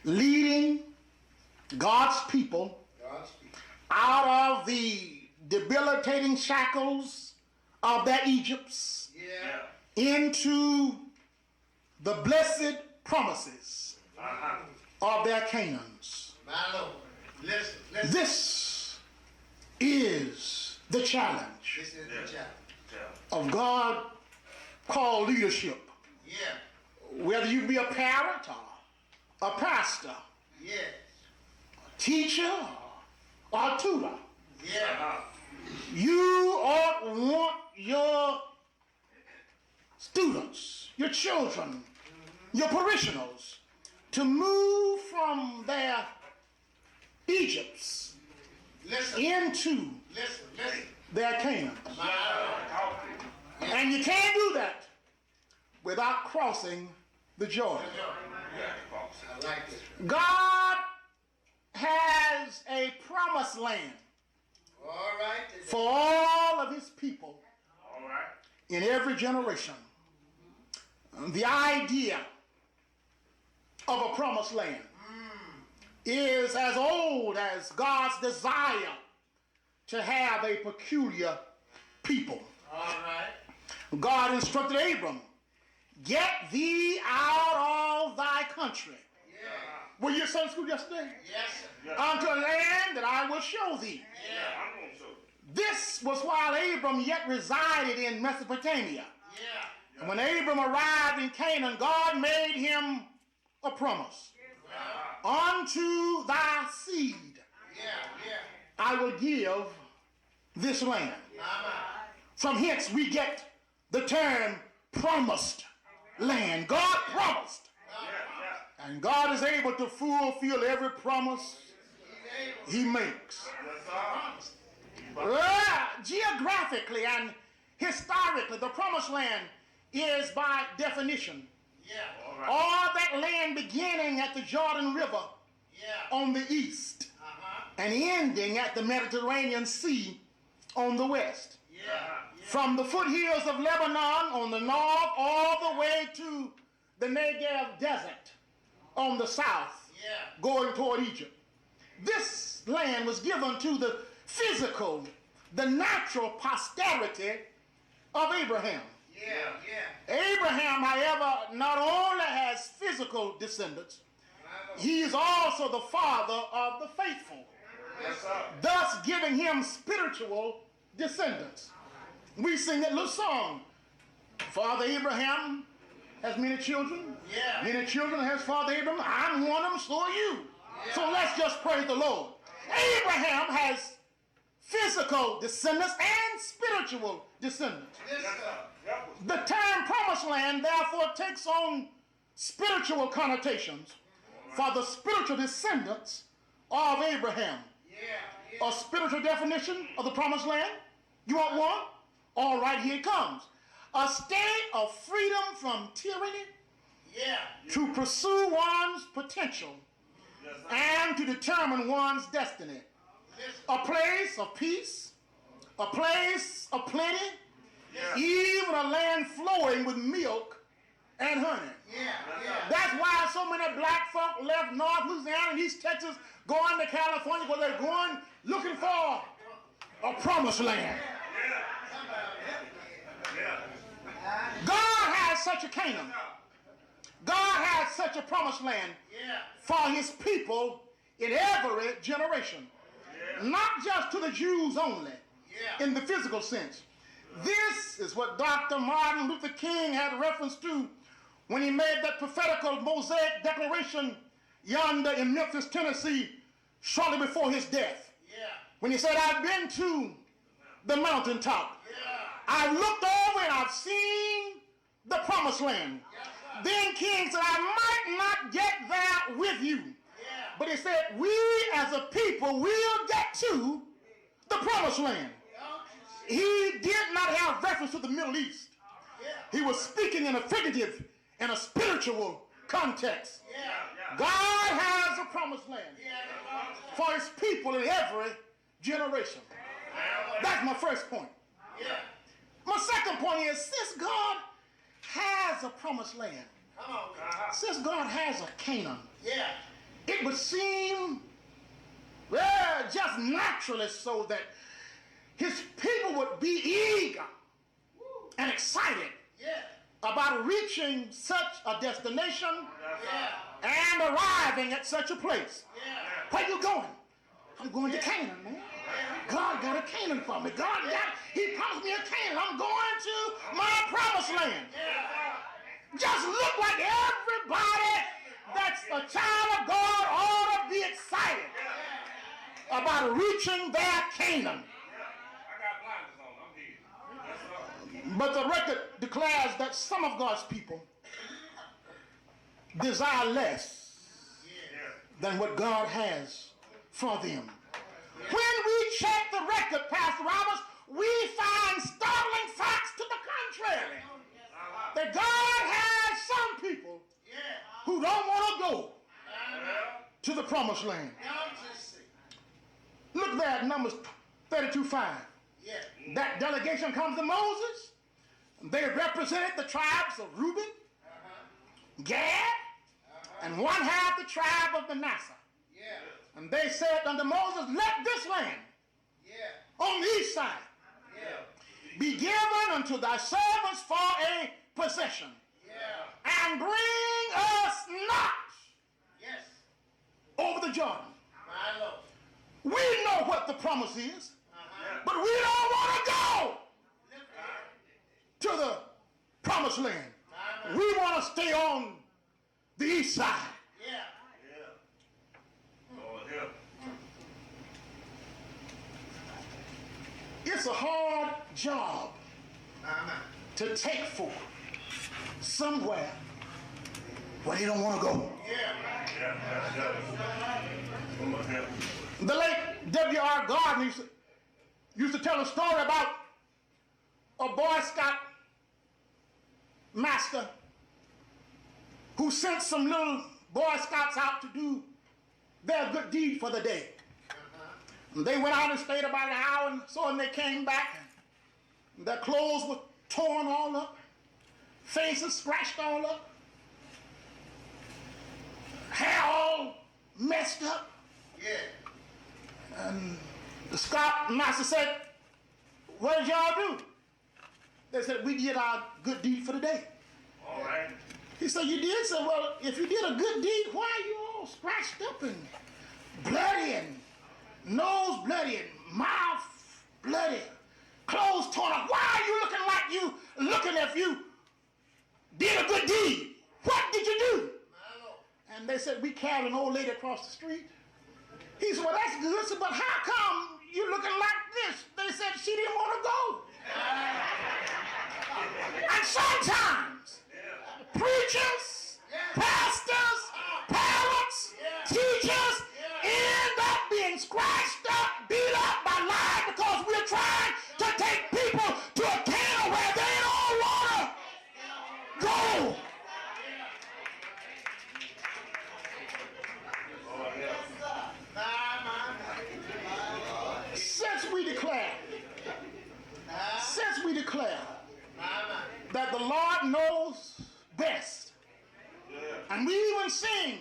leading God's people out of the debilitating shackles of their Egypts into the blessed promises of their Canaans. My Lord. Listen. This is the challenge This is the challenge. of God called leadership. Yeah. Whether you be a parent or a pastor, Yes. a teacher or a tutor, Yeah. you ought to want your students, your children, your parishioners to move from their Egypts Listen. into Listen. their Canaans. And you can't do that without crossing the Jordan. I like this. God has a promised land All right. for all of his people All right. in every generation. The idea of a promised land is as old as God's desire to have a peculiar people. All right. God instructed Abram, get thee out of thy country. Yeah. Were you at Sunday school yesterday? Yes, sir. Unto a land that I will show thee. Yeah. I'm going to show you. This was while Abram yet resided in Mesopotamia. Yeah. And when Abram arrived in Canaan, God made him a promise. Unto thy seed Yeah. I will give this land. Mama. From hence we get the term promised land. God promised. And God is able to fulfill every promise he makes. Geographically and historically, the promised land is by definition Yeah. all that land beginning at the Jordan River Yeah. on the east Uh-huh. and ending at the Mediterranean Sea on the west. Yeah. From the foothills of Lebanon on the north all the way to the Negev Desert on the south, Yeah. going toward Egypt. This land was given to the physical, the natural posterity of Abraham. Yeah. Abraham, however, not only has physical descendants, he is also the father of the faithful, Yes, sir. thus giving him spiritual descendants. We sing that little song, Father Abraham has many children. Yeah. Many children has Father Abraham. I'm one of them, so are you. So let's just praise the Lord. Abraham has physical descendants and spiritual descendants. Yes, sir. The term promised land therefore takes on spiritual connotations for the spiritual descendants of Abraham. Yeah. A spiritual definition of the promised land? You want one? All right, here it comes. A state of freedom from tyranny Yeah. to pursue one's potential and to determine one's destiny. A place of peace, a place of plenty, even a land flowing with milk and honey. Yeah. That's why so many black folk left North Louisiana and East Texas going to California because they're going looking for a promised land. God has such a Canaan. God has such a promised land Yeah. for his people in every generation. Not just to the Jews only Yeah. in the physical sense. This is what Dr. Martin Luther King had reference to when he made that prophetical Mosaic declaration yonder in Memphis, Tennessee, shortly before his death. Yeah. When he said, I've been to the mountaintop. Yeah. I've looked over and I've seen the promised land. Then King said, I might not get there with you. Yeah. But he said, we as a people will get to the promised land. He did not have reference to the Middle East. Yeah. He was speaking in a figurative and a spiritual context. Yeah. God has a promised land Yeah. for his people in every generation. That's my first point. Yeah. My second point is, since God has a promised land, Come on. since God has a Canaan, Yeah. it would seem, well, just naturally so that his people would be eager and excited about reaching such a destination and arriving at such a place. Where you going? I'm going to Canaan, man. God got a Canaan for me. He promised me a Canaan. I'm going to my promised land. Just look like everybody that's a child of God ought to be excited about reaching their Canaan. But the record declares that some of God's people desire less than what God has for them. When we check the record, Pastor Roberts, we find startling facts to the contrary. That God has some people who don't want to go to the promised land. Look there at Numbers 32:5. That delegation comes to Moses. They represented the tribes of Reuben, Gad, and one half the tribe of Manasseh. And they said unto Moses, let this land on the east side be given unto thy servants for a possession. And bring us not over the Jordan. We know what the promise is, but we don't want to go to the promised land. We want to stay on the east side. It's a hard job to take folk somewhere where they don't want to go. The late W.R. Gardner used to tell a story about a Boy Scout master who sent some little Boy Scouts out to do their good deed for the day. And they went out and stayed about an hour and so, and they came back. And their clothes were torn all up, faces scratched all up, hair all messed up. And the Scout master said, what did y'all do? They said, we did our good deed for the day. All right. He said, you did? So, well, if you did a good deed, why are you all scratched up and bloody and nose bloody and mouth bloody, clothes torn up? Why are you looking like you looking if you did a good deed? What did you do? And they said, we carried an old lady across the street. He said, well, that's good, so, but how come you looking like this? They said she didn't want to go. And sometimes preachers, pastors, parents, teachers end up being scratched up, beat up by life because we're trying to take people to a Canaan where they don't want to go. Since we declare that the Lord knows best, and we even sing,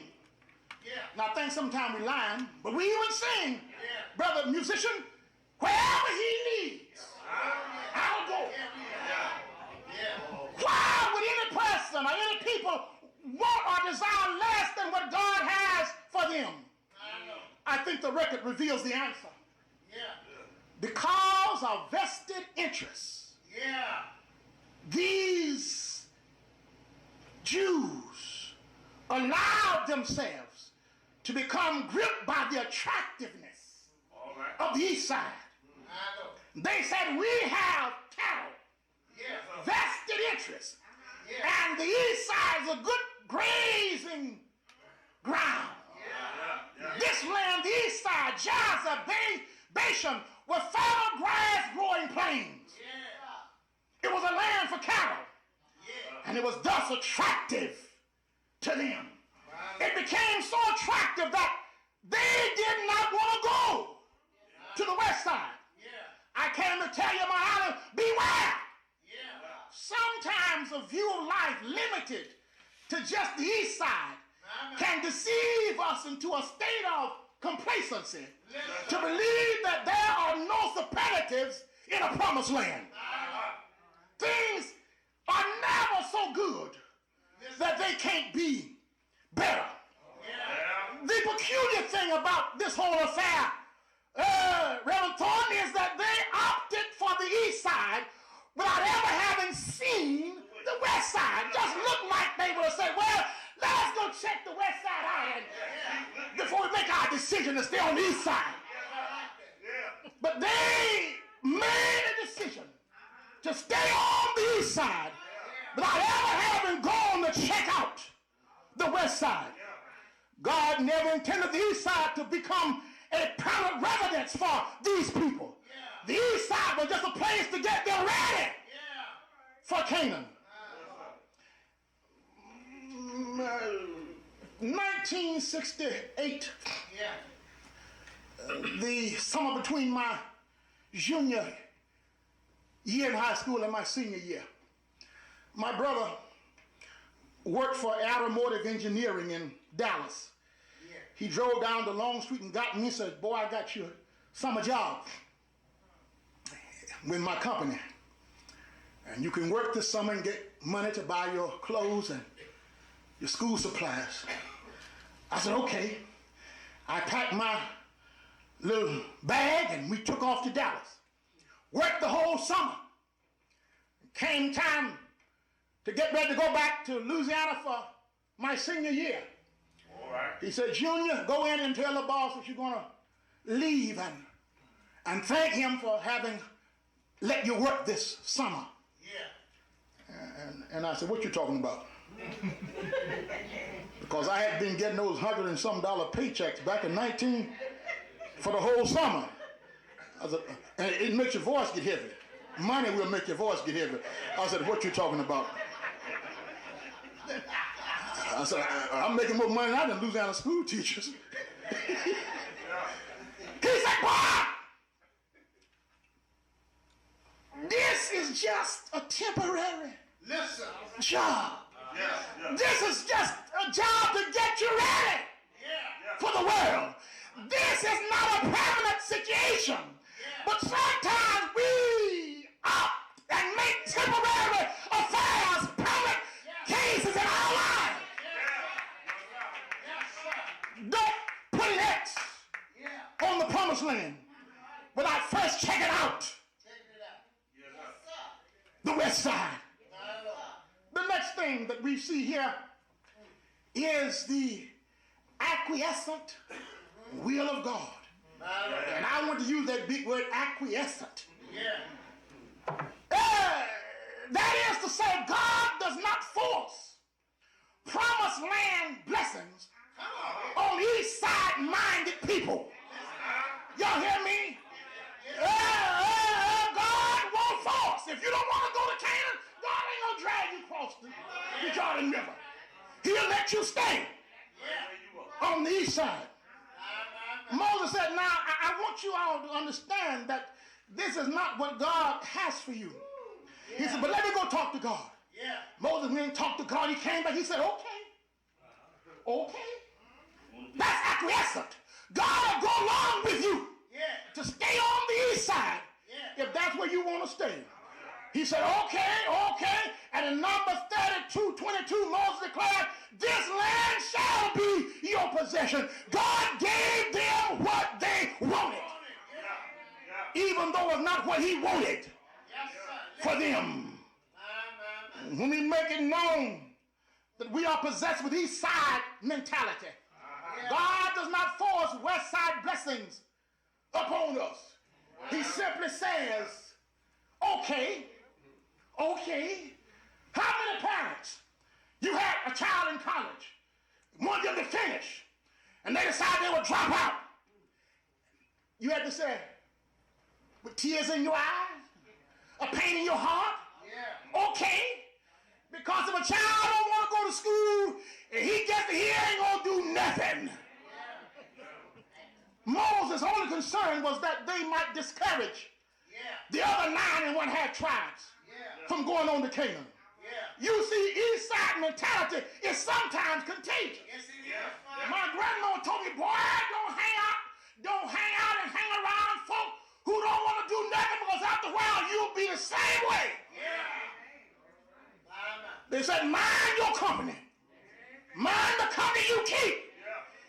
and I think sometimes we lying, but we even sing, brother musician, wherever he leads, I'll go. Why would any person or any people want or desire less than what God has for them? I think the record reveals the answer. Because of vested interests. These Jews allowed themselves to become gripped by the attractiveness of the east side. They said, we have cattle, vested interests, and the east side is a good grazing ground. This land, the east side, Gaza, Bashan, were fertile grass growing plains. It was a land for cattle, and it was thus attractive to them. It became so attractive that they did not want to go to the west side. I came to tell you, my honor, beware. Sometimes a view of life limited to just the east side can deceive us into a state of complacency to believe that there are no superlatives in a promised land. Things are never so good that they can't be better. The peculiar thing about this whole affair, Reverend Thornton, is that they opted for the east side without ever having seen the west side. Just looked like they would have said, well, let's go check the west side out before we make our decision to stay on the east side. But they made a decision to stay on the east side without ever having gone to check out the west side. God never intended the east side to become a permanent residence for these people. The east side was just a place to get them ready for Canaan. 1968, the summer between my junior year in high school and my senior year, my brother worked for automotive engineering in Dallas. He drove down the long street and got me and said, boy, I got you a summer job with my company. And you can work this summer and get money to buy your clothes and your school supplies. I said, okay. I packed my little bag and we took off to Dallas. Worked the whole summer. Came time to get ready to go back to Louisiana for my senior year. All right. He said, Junior, go in and tell the boss that you're going to leave and thank him for having let you work this summer. And I said, what you talking about? Because I had been getting those $100 and some paychecks back in 19 for the whole summer. I said, and it makes your voice get heavy. Money will make your voice get heavy. I said, what you talking about? I said, I'm making more money than Louisiana school teachers. He said, Bob, this is just a temporary job. This is just a job to get you ready for the world. This is not a permanent situation. But sometimes we opt and make temporary affairs permanent cases in our lives. Don't put an X on the promised land without first checking out the west side. The next thing that we see here is the acquiescent will of God. And I want to use that big word, acquiescent. That is to say, God does not force promised land blessings on east side minded people. Y'all hear me? God won't force. If you don't want to go to Canaan, God ain't going to drag you across the Jordan River. He'll let you stay on the east side. Moses said, now, I want you all to understand that this is not what God has for you. He said, but let me go talk to God. Moses went and talked to God. He came back. He said, okay. That's acquiescent. God will go along with you to stay on the east side if that's where you want to stay. He said, okay. And in Numbers 32:22, Moses declared, this land shall be your possession. God gave them what they wanted, even though it's not what he wanted for them. When we make it known that we are possessed with east side mentality, God does not force west side blessings upon us. He simply says, okay. How many parents, you had a child in college, wanted them to finish, and they decided they would drop out? You had to say, with tears in your eyes, a pain in your heart, okay. Because if a child don't want to go to school and he gets to here, ain't going to do nothing. Moses' only concern was that they might discourage the other 9 1/2 tribes from going on to Canaan. You see, east side mentality is sometimes contagious. My grandma told me, boy, don't hang out and hang around folk who don't want to do nothing, because after a while you'll be the same way. They said, mind your company. Mind the company you keep.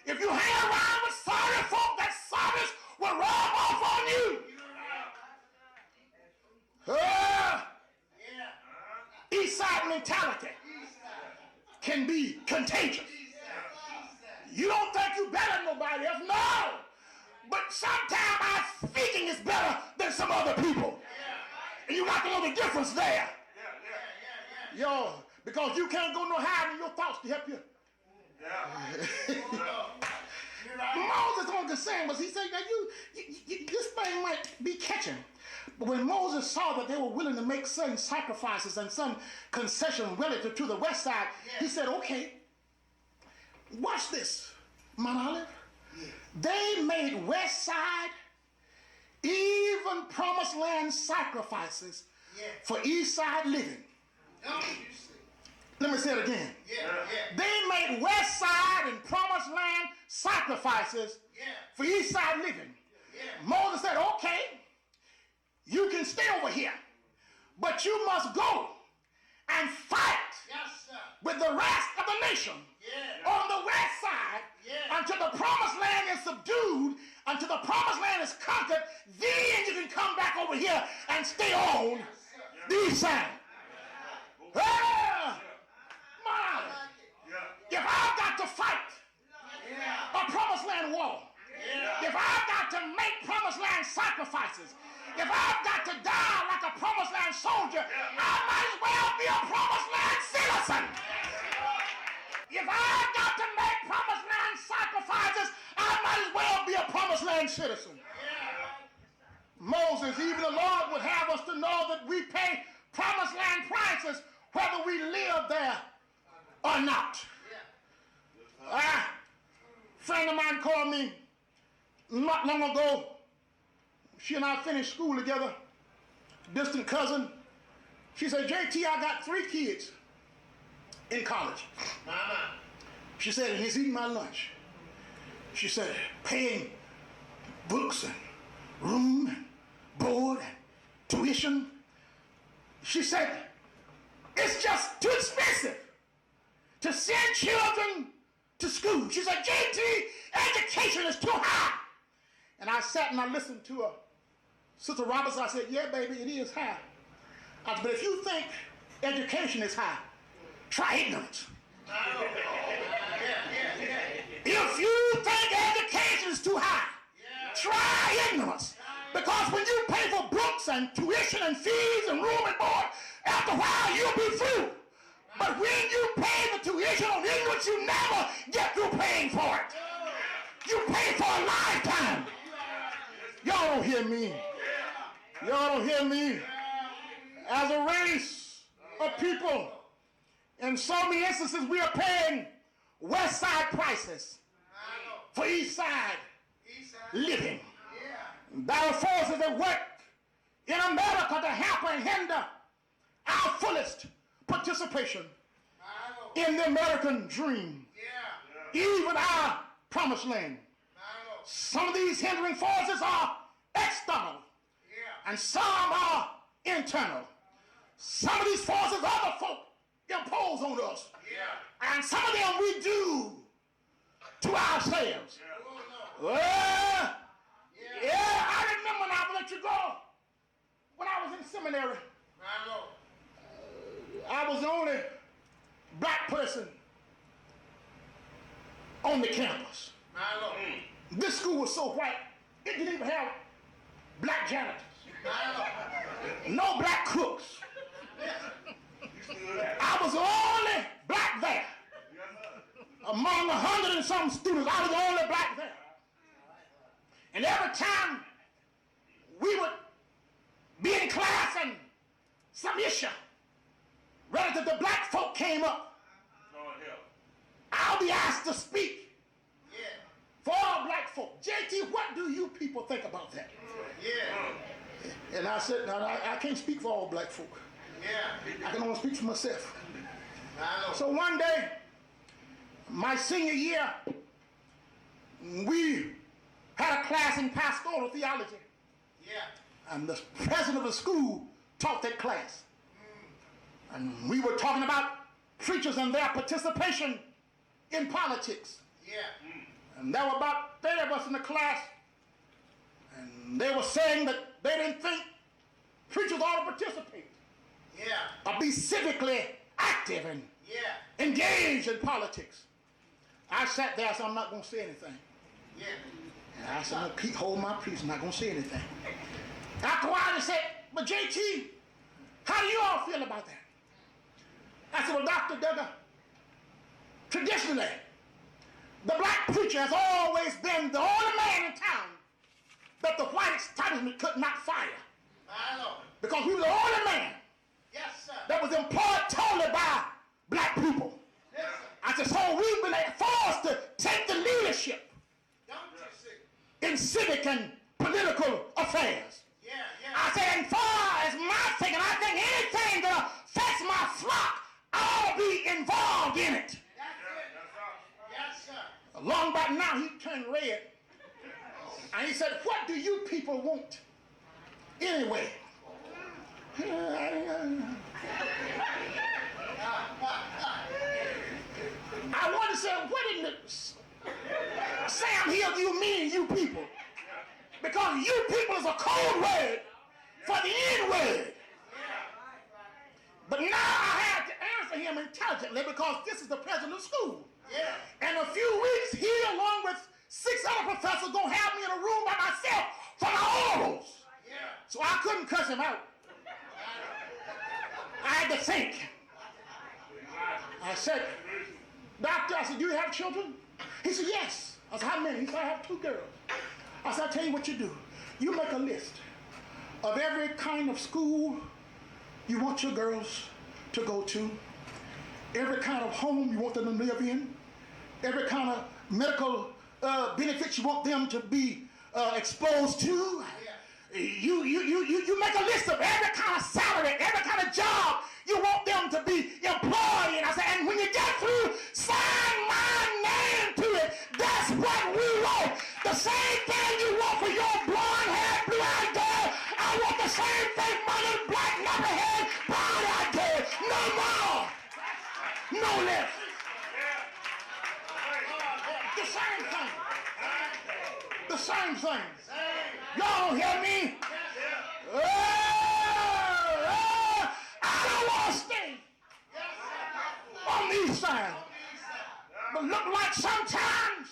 If you hang around with sorry folk, that sorrows will rub off on you. East side mentality can be contagious. You don't think you better than nobody else? No. But sometimes our thinking is better than some other people. And you got to know the difference there. Yo, because you can't go no higher than your thoughts to help you. Moses' only concern was, he said, this thing might be catching. But when Moses saw that they were willing to make certain sacrifices and some concession relative to the west side, he said, okay, watch this, Mount Olive. They made west side, even promised land sacrifices for east side living. Let me say it again. They made west side and promised land sacrifices for east side living. Moses said, okay, you can stay over here, but you must go and fight with the rest of the nation on the west side until the promised land is subdued, until the promised land is conquered. Then you can come back over here and stay on the east side. If I've got to fight a promised land war, if I've got to make promised land sacrifices, if I've got to die like a promised land soldier, I might as well be a promised land citizen. If I've got to make promised land sacrifices, I might as well be a promised land citizen. Moses, even the Lord would have us to know that we pay promised land prices whether we live there or not. A friend of mine called me not long ago. She and I finished school together, distant cousin. She said, JT, I got 3 kids in college. She said, and he's eating my lunch. She said, paying books and room and board and tuition. She said, it's just too expensive to send children to school. She said, JT, education is too high. And I sat and I listened to her. Sister Robertson, I said, yeah, baby, it is high. I said, but if you think education is high, try ignorance. If you think education is too high, try ignorance. Because when you pay for books and tuition and fees and room and board, after a while you'll be through. But when you pay the tuition on ignorance, you never get through paying for it. You pay for a lifetime. Y'all don't hear me. Y'all don't hear me. As a race of people, in so many instances, we are paying west side prices for east side living. There are forces that work in America to hamper and hinder our fullest participation in the American dream, even our promised land. Some of these hindering forces are external, and some are internal. Some of these forces other folk impose on us, and some of them we do to ourselves. I remember when I let you go, when I was in seminary, I was the only black person on the campus. This school was so white, it didn't even have black janitors. No black cooks. I was the only black there. Among 100 and some students, I was the only black there. And every time we would be in class and some issue relative to black folk came up, I'll be asked to speak for all black folk. JT, what do you people think about that? And I said, no, I can't speak for all black folk. I can only speak for myself. So one day, My senior year, we had a class in pastoral theology. And the president of the school taught that class. And we were talking about preachers and their participation in politics. And there were about 30 of us in the class. And they were saying that they didn't think preachers ought to participate. Or be civically active and engaged in politics. I sat there, so I'm not going to say anything. And I said, I'm going to hold my peace, I'm not going to say anything. After a while, they said, but JT, how do you all feel about that? I said, well, Dr. Duggar, traditionally, the black preacher has always been the only man in town that the white establishment could not fire. Because we were the only man that was employed totally by black people. I said, so we've been forced to take the leadership in civic and political affairs. I said, and far as my thinking, I think anything that affects my flock, I'll be involved in it. Long about now, he turned red. And he said, what do you people want anyway? I want to say, what in the Sam Hill do you mean, you people? Because you people is a code word for the N-word. But now I have to answer him intelligently because this is the president of school. And a few weeks, he along with 6 other professors gonna have me in a room by myself for my orals. So I couldn't cuss him out. I had to think. I said, Doctor, I said, do you have children? He said, yes. I said, how many? He said, I have 2 girls. I said, I'll tell you what you do. You make a list of every kind of school you want your girls to go to, every kind of home you want them to live in, every kind of medical benefits you want them to be exposed to. You make a list of every kind of salary, every kind of job you want them to be employed in. I said, and when you get through, sign my name to it. That's what we want. The same thing you want for your blonde-haired, blue-eyed girl. I want the same thing for your black, leather-haired, brown-eyed girl. No more. No less. The same thing. The same thing. Y'all don't hear me? I don't want to stay on these sides. But look like sometimes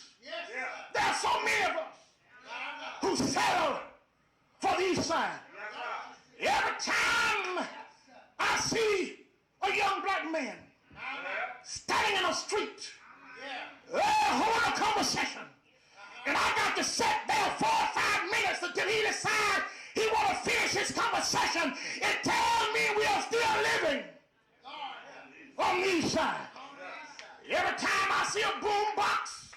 there's so many of us who settle for these signs. Every time I see a young black man standing in a street, holding a conversation, and I got to sit there 4 or 5 minutes until he decides he want to finish his conversation. It tells me we are still living on these sides. Every time I see a boom box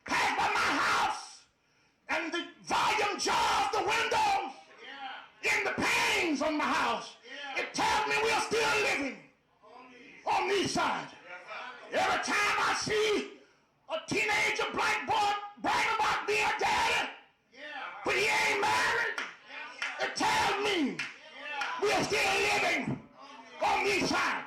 pass by my house and the volume jars the windows in the panes on my house, it tells me we are still living on these sides. Every time I see a teenager black boy bragging about being a daddy, but he ain't married, it tells me we are still living on these sides.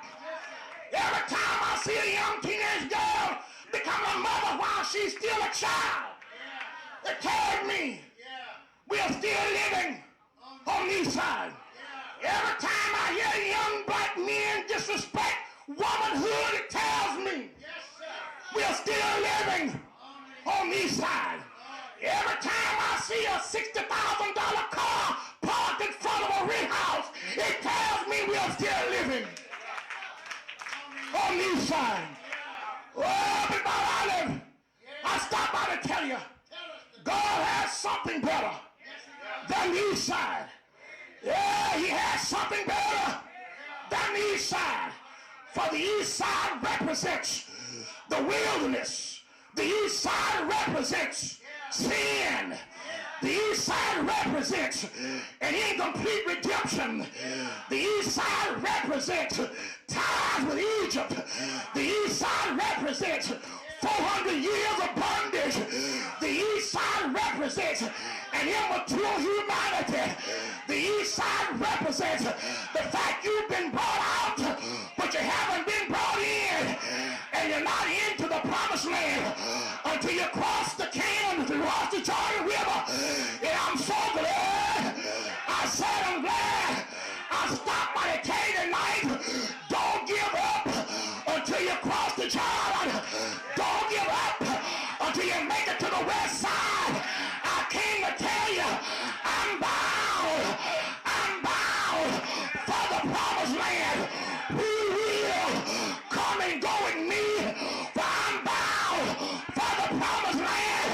Every time I see a young teenage girl become a mother while she's still a child, it tells me we are still living on these sides. Every time I hear young black men disrespect womanhood, it tells me we are still living on these sides. Every time I see a $60,000 car parked in front of a rent house, it tells me we are still living on these sides. Oh, but Olive, I stopped by to tell you, God has something better than these sides. Yeah, he has something better than the east side. For the east side represents the wilderness. The east side represents sin. The east side represents an incomplete redemption. The east side represents ties with Egypt. The east side represents 400 years of bondage. The east side represents an immature humanity. The east side represents the fact you've been brought out, but you haven't been brought in. And you're not into the promised land until you cross the Canaan, to cross the Jordan River. And I'm so glad. I said I'm glad. I stopped by to tell you tonight, don't give up until you cross the Jordan. Don't give up until you make it to the west side. I came to tell you, I'm bound for the promised land. Who will come and go with me? For I'm bound for the promised land.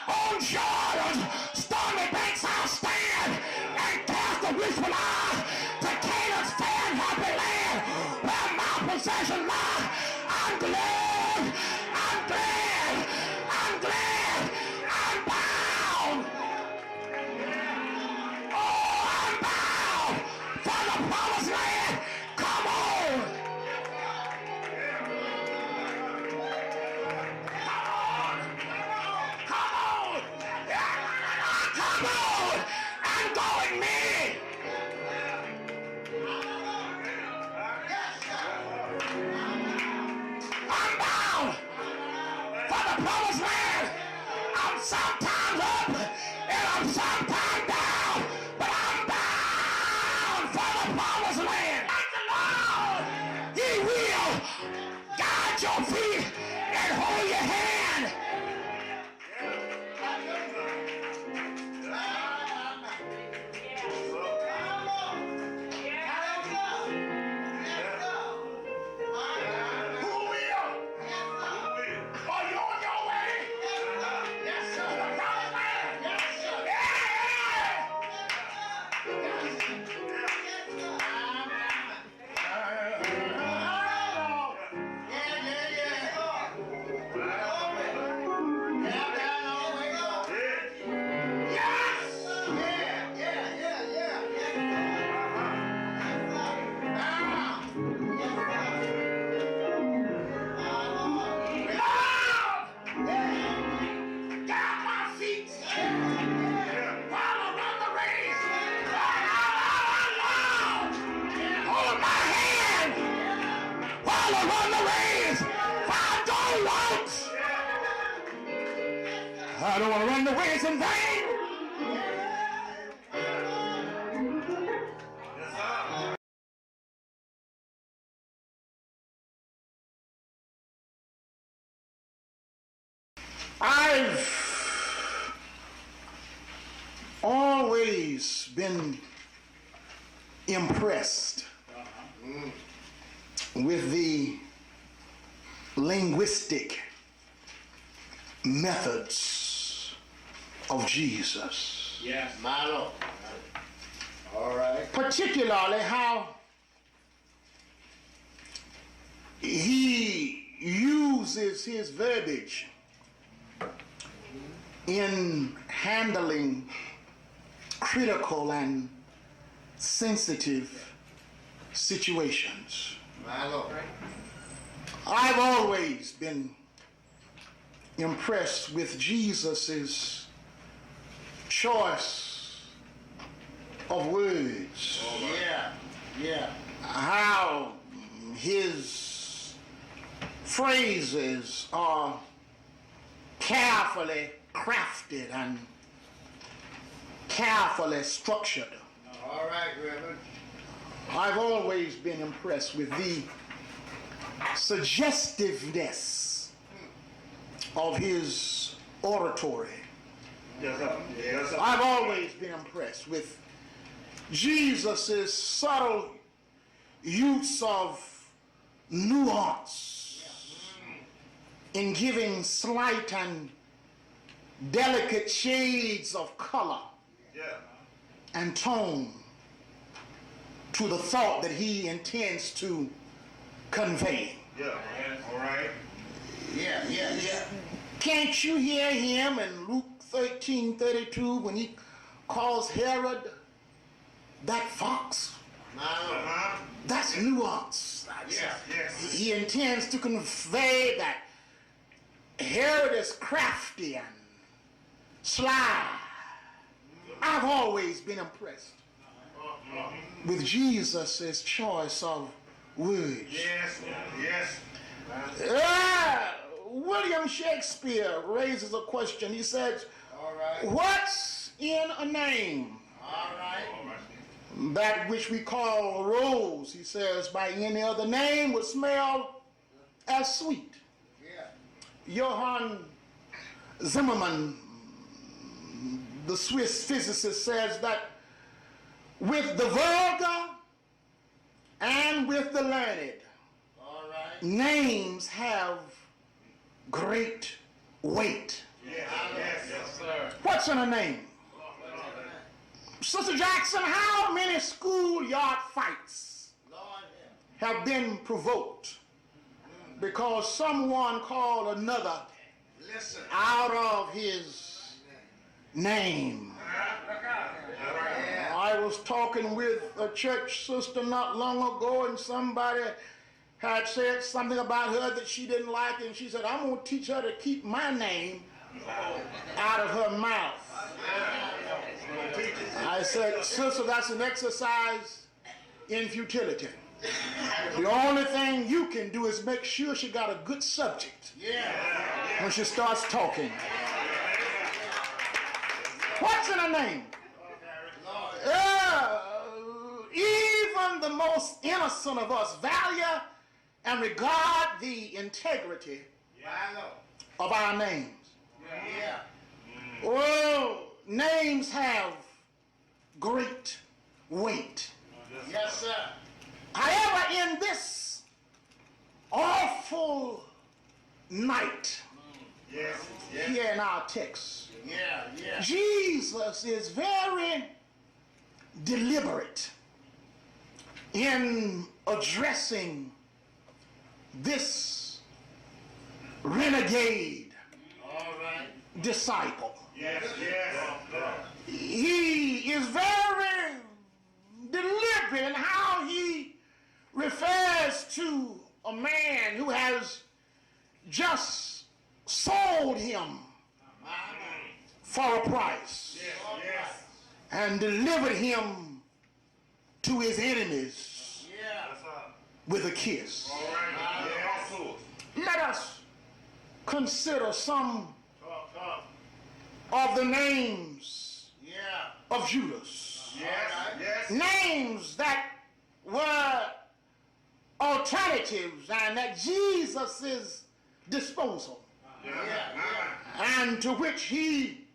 On Jordan's stormy banks I'll stand and cast a wishful eye to Canaan's fair and happy land where my possession lies. I'm glad, I'm bound. Oh, I'm bound for the promised land. Come on. Come on, and go with me. I'm bound for the promised land. I'm sometimes up and I'm sometimes down, but I'm bound for the promised land. Thank the Lord. He will guide your feet and hold your hand. Who will? Are you on your way? Yes, sir. The promised land? Yes, sir. I don't want to run the race in vain. I've always been impressed with the linguistic methods of Jesus. Yes, my Lord. All right. Particularly how he uses his verbiage in handling critical and sensitive situations. My Lord. I've always been impressed with Jesus's choice of words. Oh, yeah. How his phrases are carefully crafted and carefully structured. All right, Reverend. I've always been impressed with the suggestiveness of his oratory. Yes, sir. Yes, sir. I've always been impressed with Jesus' subtle use of nuance in giving slight and delicate shades of color Yeah. and tone to the thought that he intends to convey. Yeah. All right. Yeah. Can't you hear him in Luke 13:32 when he calls Herod that fox? My Lord. That's nuance. Yes. He intends to convey that Herod is crafty and sly. I've always been impressed with Jesus' choice of words. Yes, yes. William Shakespeare raises a question. He says, All right. what's in a name? All right. That which we call a rose, he says, by any other name would smell as sweet. Yeah. Johann Zimmermann, the Swiss physicist, says that with the vulgar and with the learned, All right. names have great weight. Yes, yes, sir. What's in a name? Sister Jackson, how many schoolyard fights have been provoked because someone called another Listen. out of his name? I was talking with a church sister not long ago, and somebody had said something about her that she didn't like, and she said, I'm going to teach her to keep my name out of her mouth. I said, sister, that's an exercise in futility. The only thing you can do is make sure she got a good subject when she starts talking. What's in her name? Even the most innocent of us value and regard the integrity of our names. Well, names have great weight. Yes, sir. However, in this awful night, Yes, yes. here in our text, Yeah. Jesus is very deliberate in addressing this renegade All right. disciple. Yes, yes. He is very deliberate in how he refers to a man who has just sold him for a price Yes. and delivered him to his enemies with a kiss. All right. Yes. Let us consider some of the names Yeah. of Judas. Yes. Yes. Names that were alternatives and at Jesus' disposal, and to which he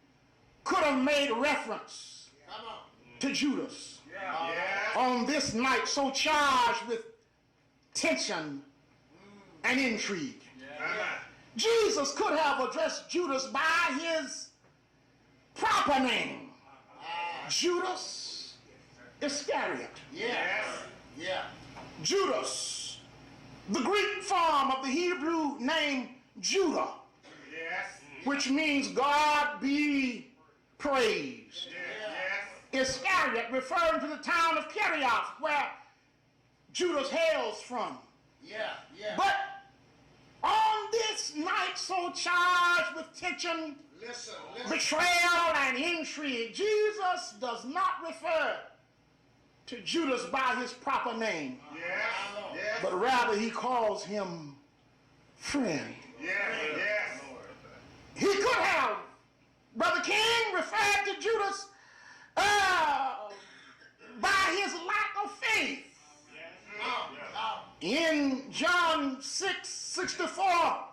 could have made reference to Judas on this night so charged with tension and intrigue. Jesus could have addressed Judas by his proper name, Judas Iscariot. Yes. Yeah. Judas, the Greek form of the Hebrew name Judah, Yes. which means God be praised. Yes. Iscariot, referring to the town of Kerioth, where Judas hails from. Yeah. But on this night so charged with tension, Listen. betrayal, and intrigue, Jesus does not refer to Judas by his proper name, Yes. but rather he calls him friend. Yes. He could have, Brother King, referred to Judas by his lack of faith. In John 6:64,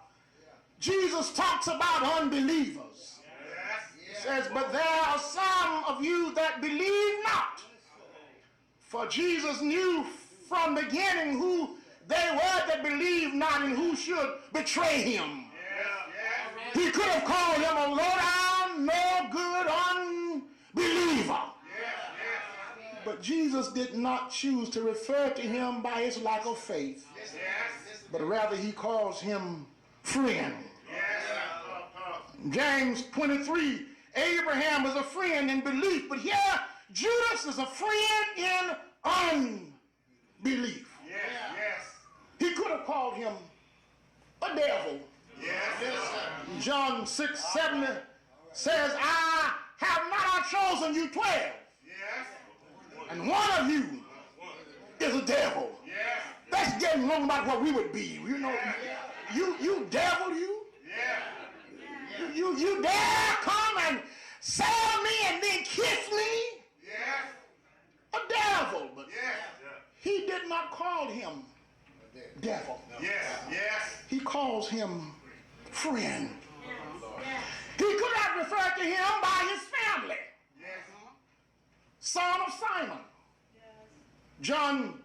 Jesus talks about unbelievers. He says, but there are some of you that believe not. For Jesus knew from the beginning who they were that believed not and who should betray him. He could have called him a low-down, no good unbeliever. But Jesus did not choose to refer to him by his lack of faith, but rather he calls him friend. James 23, Abraham was a friend in belief, but here Judas is a friend in unbelief. He could have called him a devil. John 6:70 says, I have not chosen you 12, Yes. and one of you is a devil. Yes. That's getting wrong about what we would be. You know, you devil, you. Yeah. You dare come and sell me and then kiss me? Yes. A devil. But Yes. he did not call him devil. Yes. Yes. He calls him friend. He could have referred to him by his family. Yes. Son of Simon. John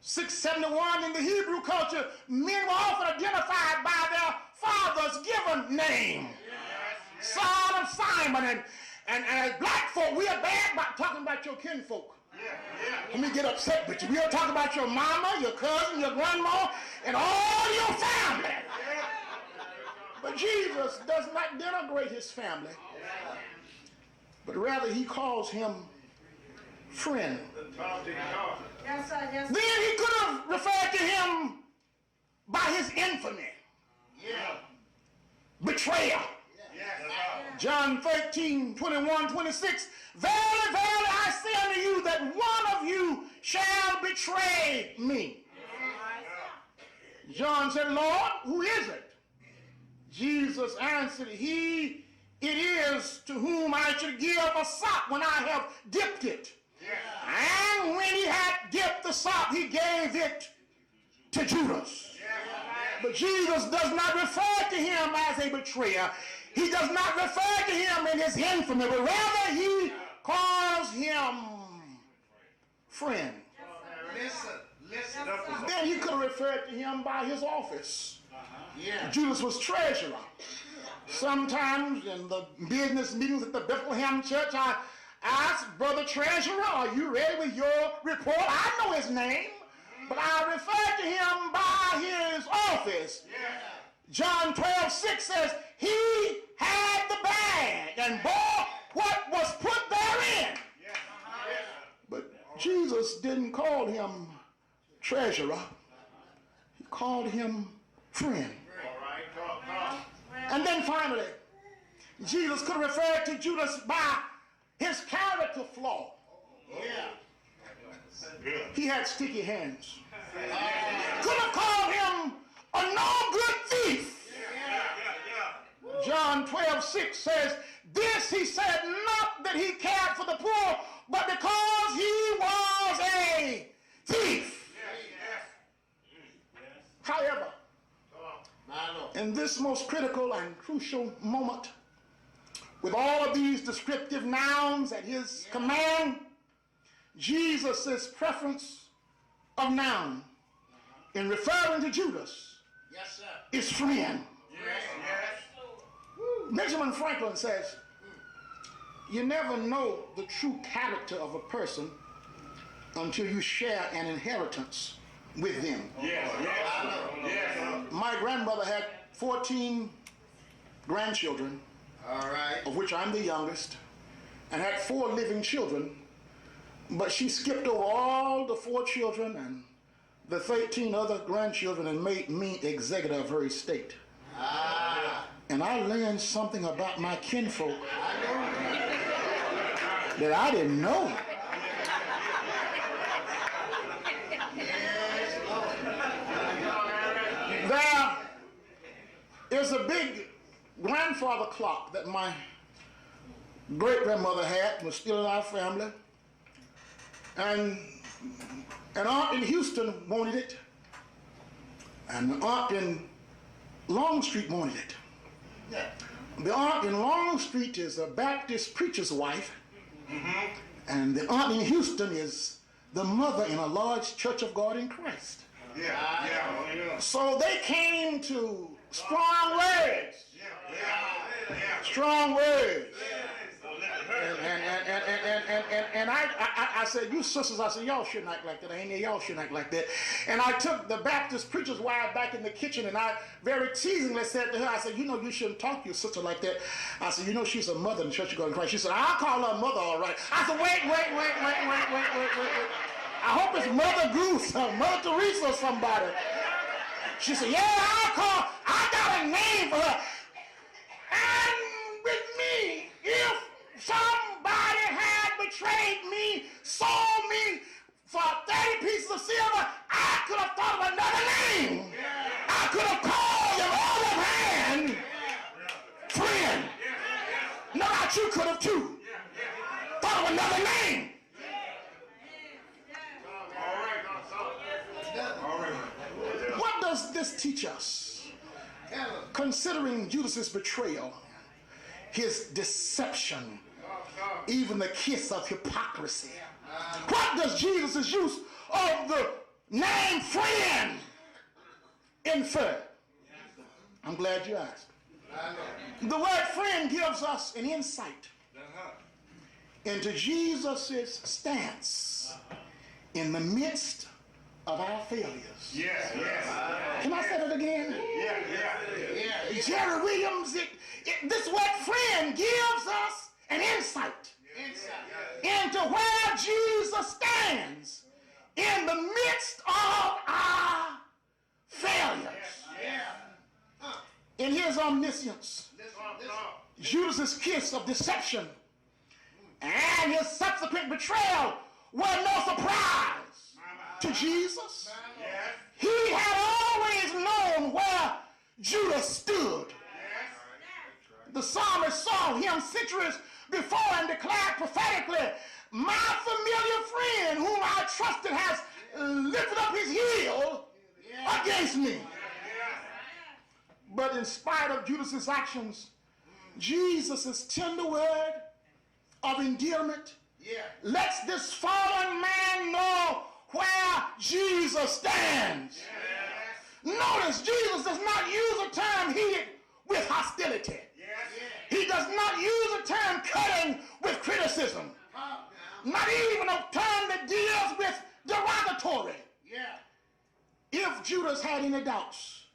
6:71, in the Hebrew culture, men were often identified by their father's given name. Son of Simon. And as black folk, we are bad about talking about your kinfolk. Let me get upset with you. We'll talk about your mama, your cousin, your grandma, and all your family. But Jesus does not denigrate his family, but rather he calls him friend. Yes, sir, yes, sir. Then he could have referred to him by his infamy. Betrayal. John 13:21-26. Verily, verily, I say unto you that one of you shall betray me. John said, Lord, who is it? Jesus answered, he it is to whom I should give a sop when I have dipped it. And when he had dipped the sop, he gave it to Judas. But Jesus does not refer to him as a betrayer. He does not refer to him in his infamy, but rather he calls him friend. Listen. Then he could have referred to him by his office. Judas was treasurer. Sometimes in the business meetings at the Bethlehem church, I asked, Brother Treasurer, are you ready with your report? I know his name, but I refer to him by his office. John 12:6 says, he had the bag and bore what was put therein. But Jesus didn't call him treasurer. He called him friend. And then finally, Jesus could refer to Judas by his character flaw. He had sticky hands. Could have called him a no good thief. John 12:6 says, this he said not that he cared for the poor, but because he was a thief. However, in this most critical and crucial moment, with all of these descriptive nouns at his command, Jesus' preference of noun in referring to Judas is friend. Benjamin Franklin says, you never know the true character of a person until you share an inheritance with them. My grandmother had 14 grandchildren, of which I'm the youngest, and had 4 living children, but she skipped over all the 4 children and the 13 other grandchildren and made me executor of her estate. And I learned something about my kinfolk that I didn't know. There is a big grandfather clock that my great-grandmother had, was still in our family. And an aunt in Houston wanted it, and the aunt in Longstreet wanted it. The aunt in Longstreet is a Baptist preacher's wife, and the aunt in Houston is the mother in a large Church of God in Christ. So they came to strong words. Strong words. And I said, you sisters, I said, y'all shouldn't act like that. I ain't there, y'all shouldn't act like that. And I took the Baptist preacher's wife back in the kitchen, and I very teasingly said to her, I said, you know, you shouldn't talk to your sister like that. I said, you know, she's a mother in the Church of God in Christ. She said, I'll call her mother, all right. I said, wait. I hope it's Mother Goose or Mother Teresa or somebody. She said, yeah, I got a name for her. betrayed me, sold me for 30 pieces of silver, I could have thought of another name. I could have called him all of hand friend. No doubt you could have too. Thought of another name. What does this teach us? Considering Judas's betrayal, his deception, even the kiss of hypocrisy. What does Jesus' use of the name friend infer? I'm glad you asked. The word friend gives us an insight into Jesus' stance in the midst of our failures. Yes, yes. Can I say that again? Yeah. Jerry Williams, this word friend gives us an insight into where Jesus stands in the midst of our failures. In his omniscience, Judas's kiss of deception and his subsequent betrayal were no surprise to Jesus. He had always known where Judas stood. The psalmist saw him centuries before and declared prophetically, my familiar friend whom I trusted has lifted up his heel against me. But in spite of Judas's actions, Jesus' tender word of endearment lets this fallen man know where Jesus stands. Notice Jesus does not use a term heated with hostility. He does not use a term cutting with criticism. Not even a term that deals with derogatory. If Judas had any doubts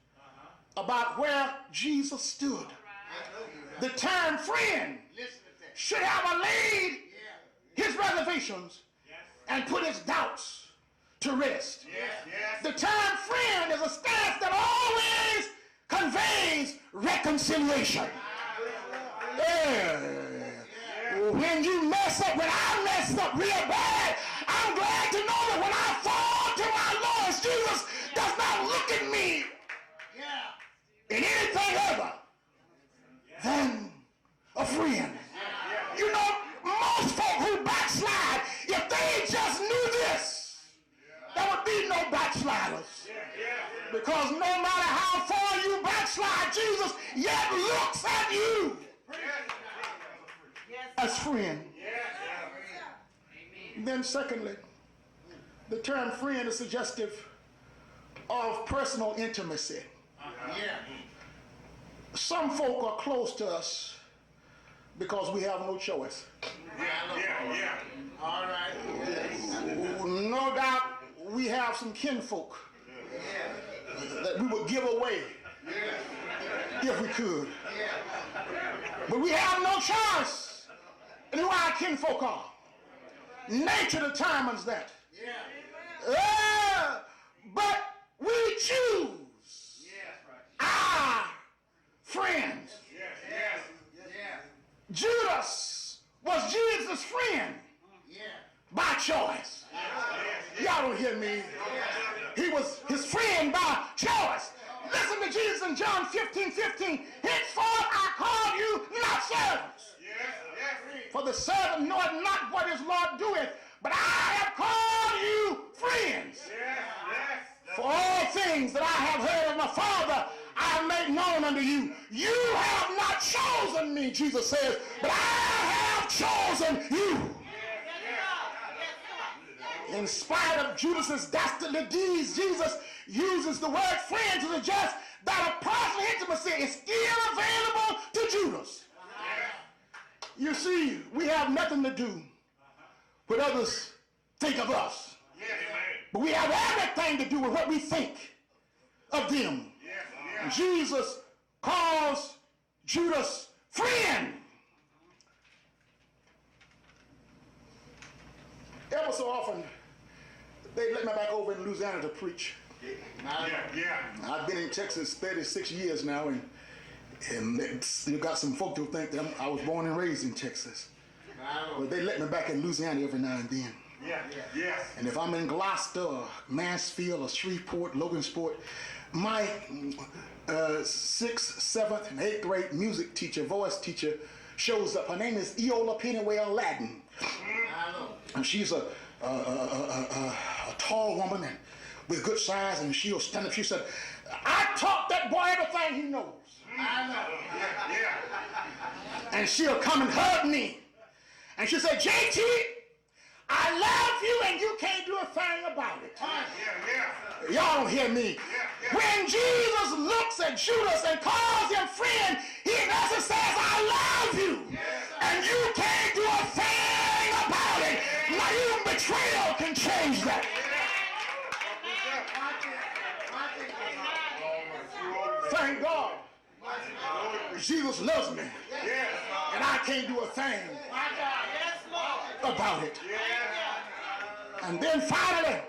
about where Jesus stood, the term friend should have allayed his reservations and put his doubts to rest. The term friend is a stance that always conveys reconciliation. When you mess up, when I mess up real bad, I'm glad to know that when I fall to my Lord, Jesus does not look at me in anything other than a friend. You know, most folk who backslide, if they just knew this, there would be no backsliders. Because no matter how far you backslide, Jesus yet looks at you as friend. Then secondly, the term friend is suggestive of personal intimacy. Some folk are close to us because we have no choice. All right. No doubt we have some kinfolk that we would give away if we could. But we have no choice in who our kinfolk are. Nature determines that. But we choose our friends. Judas was Jesus' friend by choice. Y'all don't hear me. He was his friend by choice. Listen to Jesus in John 15:15. Henceforth I call you not servants. For the servant knoweth not what his Lord doeth, but I have called you friends. For all things that I have heard of my Father, I have made known unto you. You have not chosen me, Jesus says, but I have chosen you. In spite of Judas's dastardly deeds, Jesus uses the word friend to suggest that a personal intimacy is still available to Judas. You see, we have nothing to do with others think of us. But we have everything to do with what we think of them. Jesus calls Judas friend. Ever so often, they let me back over in Louisiana to preach. I've been in Texas 36 years now, and you got some folk who think that I was born and raised in Texas. Well, they let me back in Louisiana every now and then. And if I'm in Gloucester or Mansfield or Shreveport, Logansport, my 6th, 7th, and 8th grade music teacher, voice teacher, shows up. Her name is Eola Pennywell Ladden. And she's a tall woman and with good size, and she'll stand up. She said, I taught that boy everything he knows. And she'll come and hug me. And she'll say, JT, I love you and you can't do a thing about it. Y'all don't hear me. When Jesus looks at Judas and calls him friend, he in essence says, I love you. And you can't do a thing about it. Not even betrayal can change that. Thank God. Jesus loves me. And I can't do a thing about it. And then finally,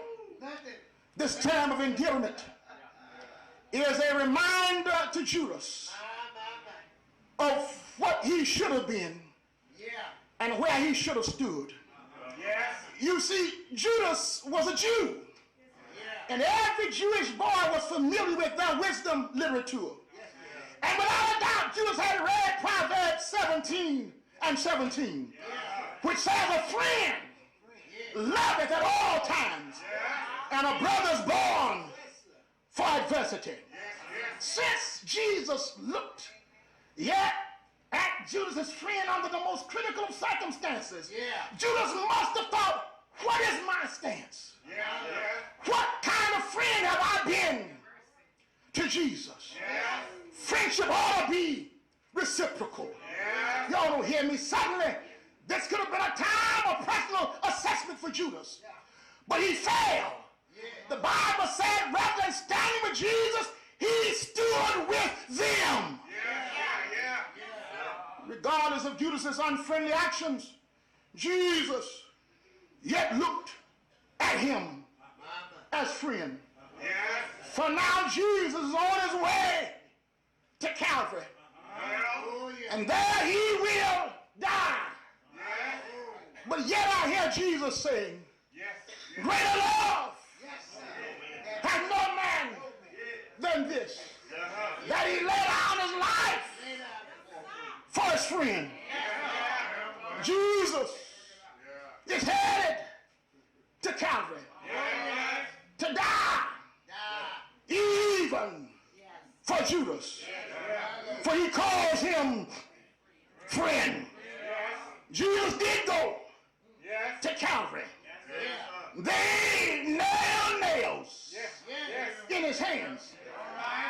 this time of endearment is a reminder to Judas of what he should have been and where he should have stood. You see, Judas was a Jew. And every Jewish boy was familiar with their wisdom literature. And without a doubt, Judas had read Proverbs 17 and 17, which says a friend loveth at all times, and a brother's born for adversity. Since Jesus looked yet at Judas' friend under the most critical of circumstances, Judas must have thought, what is my stance? What kind of friend have I been to Jesus? Friendship ought to be reciprocal. Y'all don't hear me. Suddenly, this could have been a time of personal assessment for Judas. But he failed. The Bible said rather than standing with Jesus, he stood with them. Regardless of Judas's unfriendly actions, Jesus yet looked at him as friend. For now Jesus is on his way to Calvary. And there he will die. But yet I hear Jesus saying, greater love has no man than this, that he laid down his life for his friend. Jesus is headed to Calvary to die, even for Judas, for he calls him friend. Jesus did go to Calvary. They nailed nails in his hands.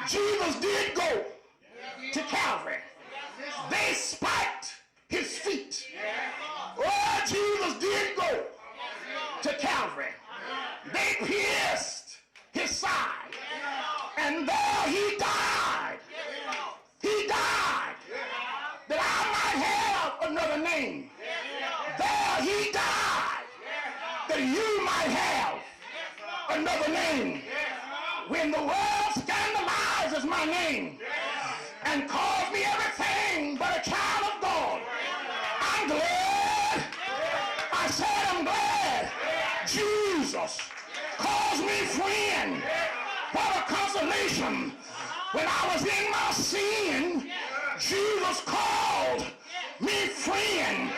Jesus did go to Calvary. They spiked his feet. Oh, Jesus did go to Calvary. They pierced his side. And there he died. He died that I might have another name. There he died that you might have another name. When the world scandalizes my name and calls me everything but a child of God, I'm glad. I said I'm glad. Jesus calls me friend. What a consolation. When I was in my sin, Jesus called me friend.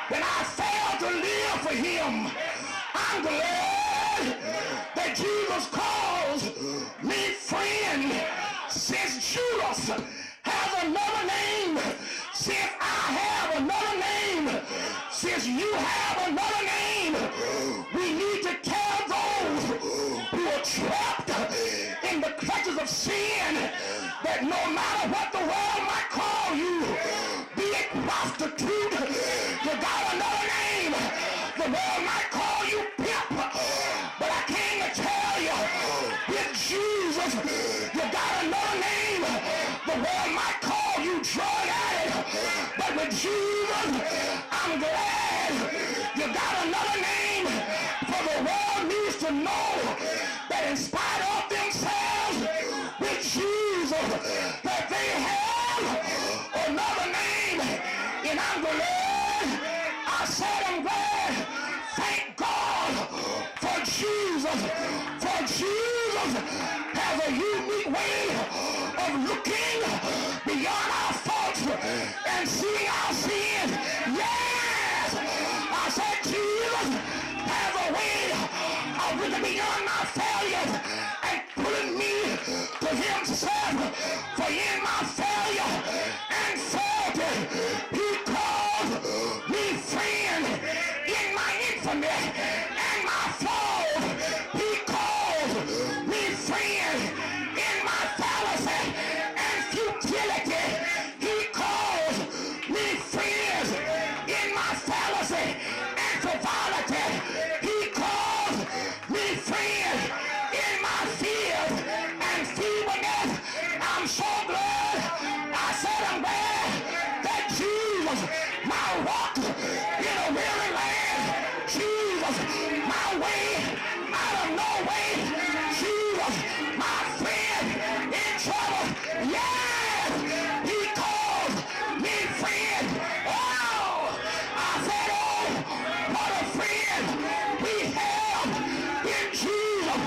When I failed to live for him, I'm glad that Jesus calls me friend. Since Judas has another name, since I have another name, since you have another name, we need to tell those who are trapped in the clutches of sin that no matter what the world might call you, be it prostitute, you got another name. The world might call you pimp, but I came to tell you, with Jesus, you got another name. The world might call you drug addict, but with Jesus, I'm glad you got another name. For the world needs to know that in spite of themselves, with Jesus, that they have another name. And I'm glad I I said I'm glad. Thank God for Jesus. For Jesus has a unique way of looking beyond our faults and seeing our sins. Yes! I said Jesus has a way of looking beyond my failures and pulling me to himself. For in my failure and faulty, he calls me friend. In my infamy and my flaws, he calls me friend. In my fallacy and futility, he calls me friends. In my fallacy and frivolity, he calls me friends. In my fears and feebleness, I'm so glad. I said I'm glad that Jesus, my rock in a weary land, Jesus, my way out of no way, Jesus, my friend in trouble. Yes, he calls me friend. Oh, I said, oh, what a friend we have in Jesus.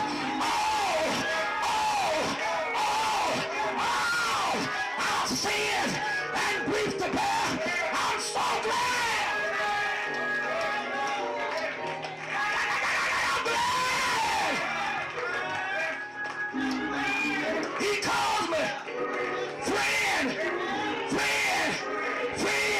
Our sins and grief to bear. I'm so glad. I'm glad. He calls me friend, friend, friend, friend.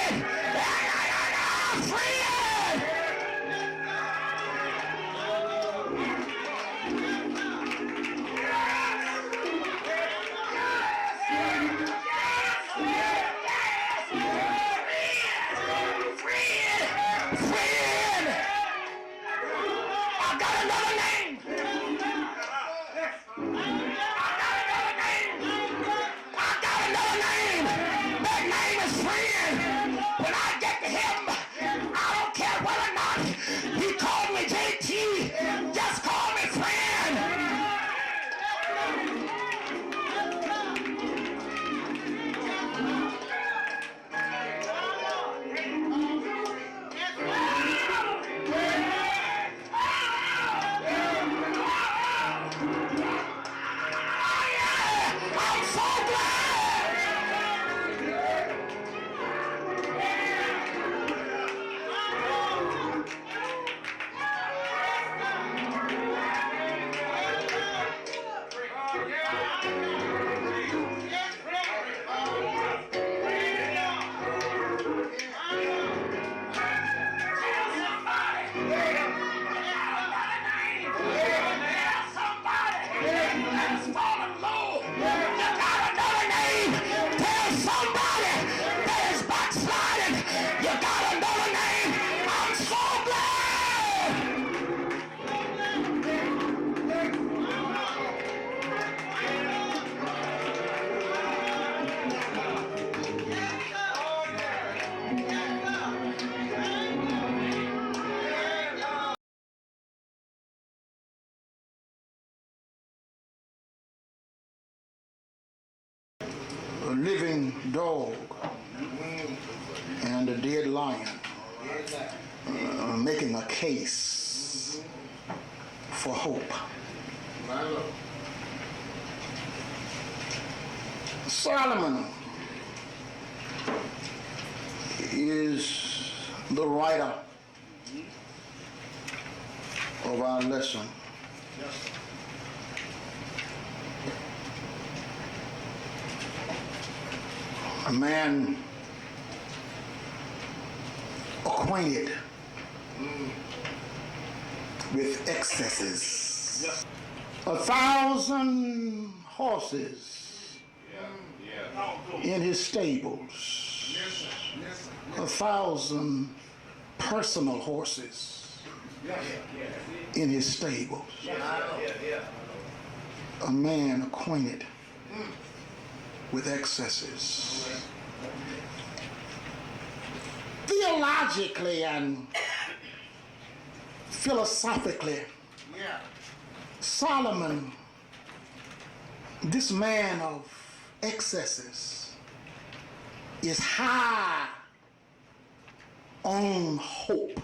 Friend! I got another name! That name is friend. When I get to him, I don't care whether or not he called me JT. Just call me friend. I'm so glad. A living dog and a dead lion making a case for hope. Solomon is the writer of our lesson. A man acquainted with excesses. 1,000 horses in his stables. 1,000 personal horses in his stables. A man acquainted with excesses. Theologically and philosophically, Solomon, this man of excesses, is high on hope.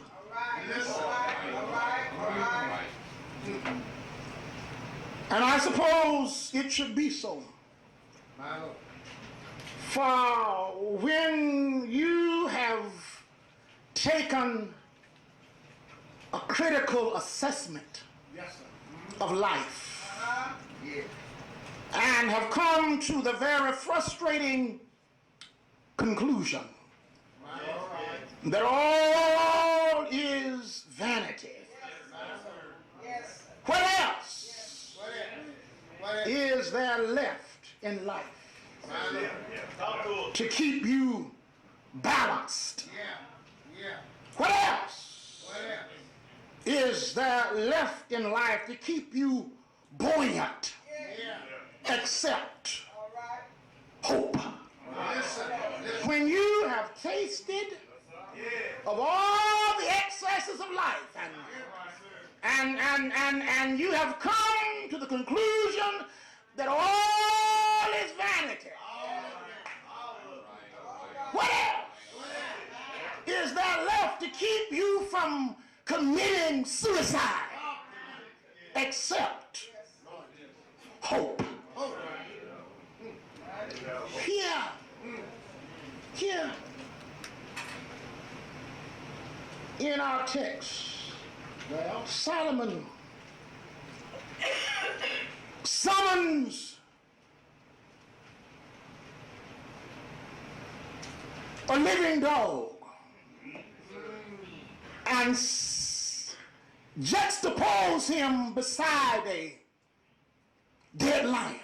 And I suppose it should be so. For when you have taken a critical assessment of life and have come to the very frustrating conclusion that all is vanity. What else is there left in life to keep you balanced? What else is there left in life to keep you buoyant except hope? When you have tasted of all the excesses of life and you have come to the conclusion that all is vanity, what else is there left to keep you from committing suicide except hope? Here in our text, Solomon summons a living dog and juxtapose him beside a dead lion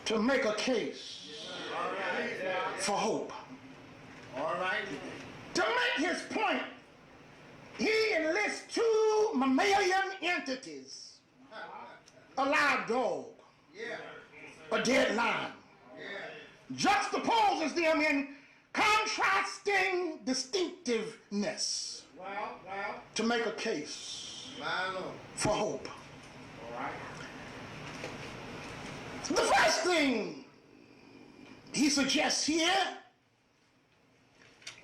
to make a case for hope. To make his point, he enlists two mammalian entities, a live dog, a dead lion, juxtaposes them in contrasting distinctiveness to make a case for hope. The first thing he suggests here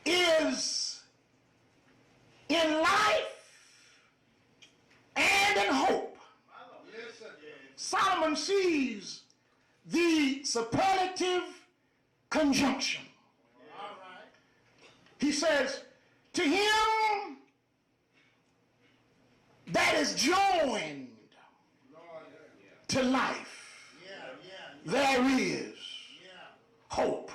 is in life and in hope. Solomon sees the superlative conjunction. He says, to him that is joined to life, there is hope.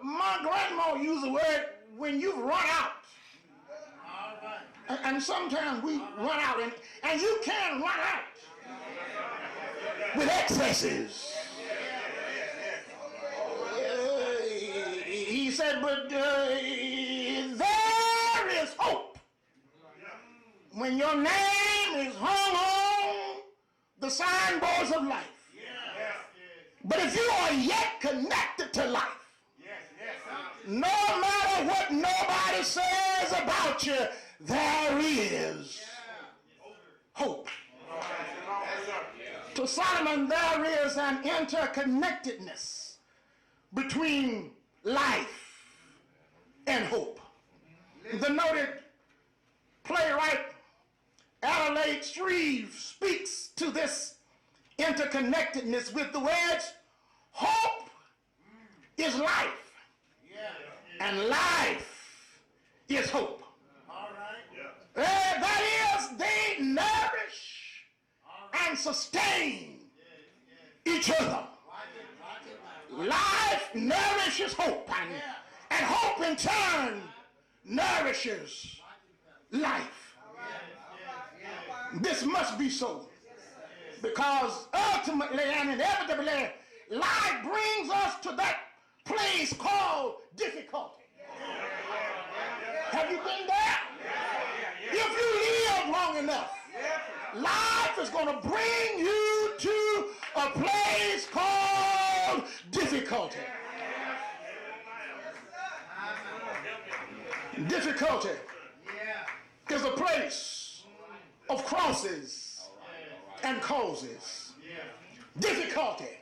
My grandma used the word when you've run out. And sometimes we run out, and you can run out with excesses. He said, but there is hope when your name is hung on the signboards of life. But if you are yet connected to life, no matter what nobody says about you, there is hope. To Solomon, there is an interconnectedness between life and hope. The noted playwright Adelaide Shreve speaks to this interconnectedness with the words, hope is life, and life is hope. That is, they nourish and sustain each other. Life nourishes hope, and hope in turn nourishes life. This must be so, because ultimately and inevitably, life brings us to that place called difficulty. Have you been there? If you live long enough, life is going to bring you to a place called difficulty. Difficulty is a place of crosses and causes. Difficulty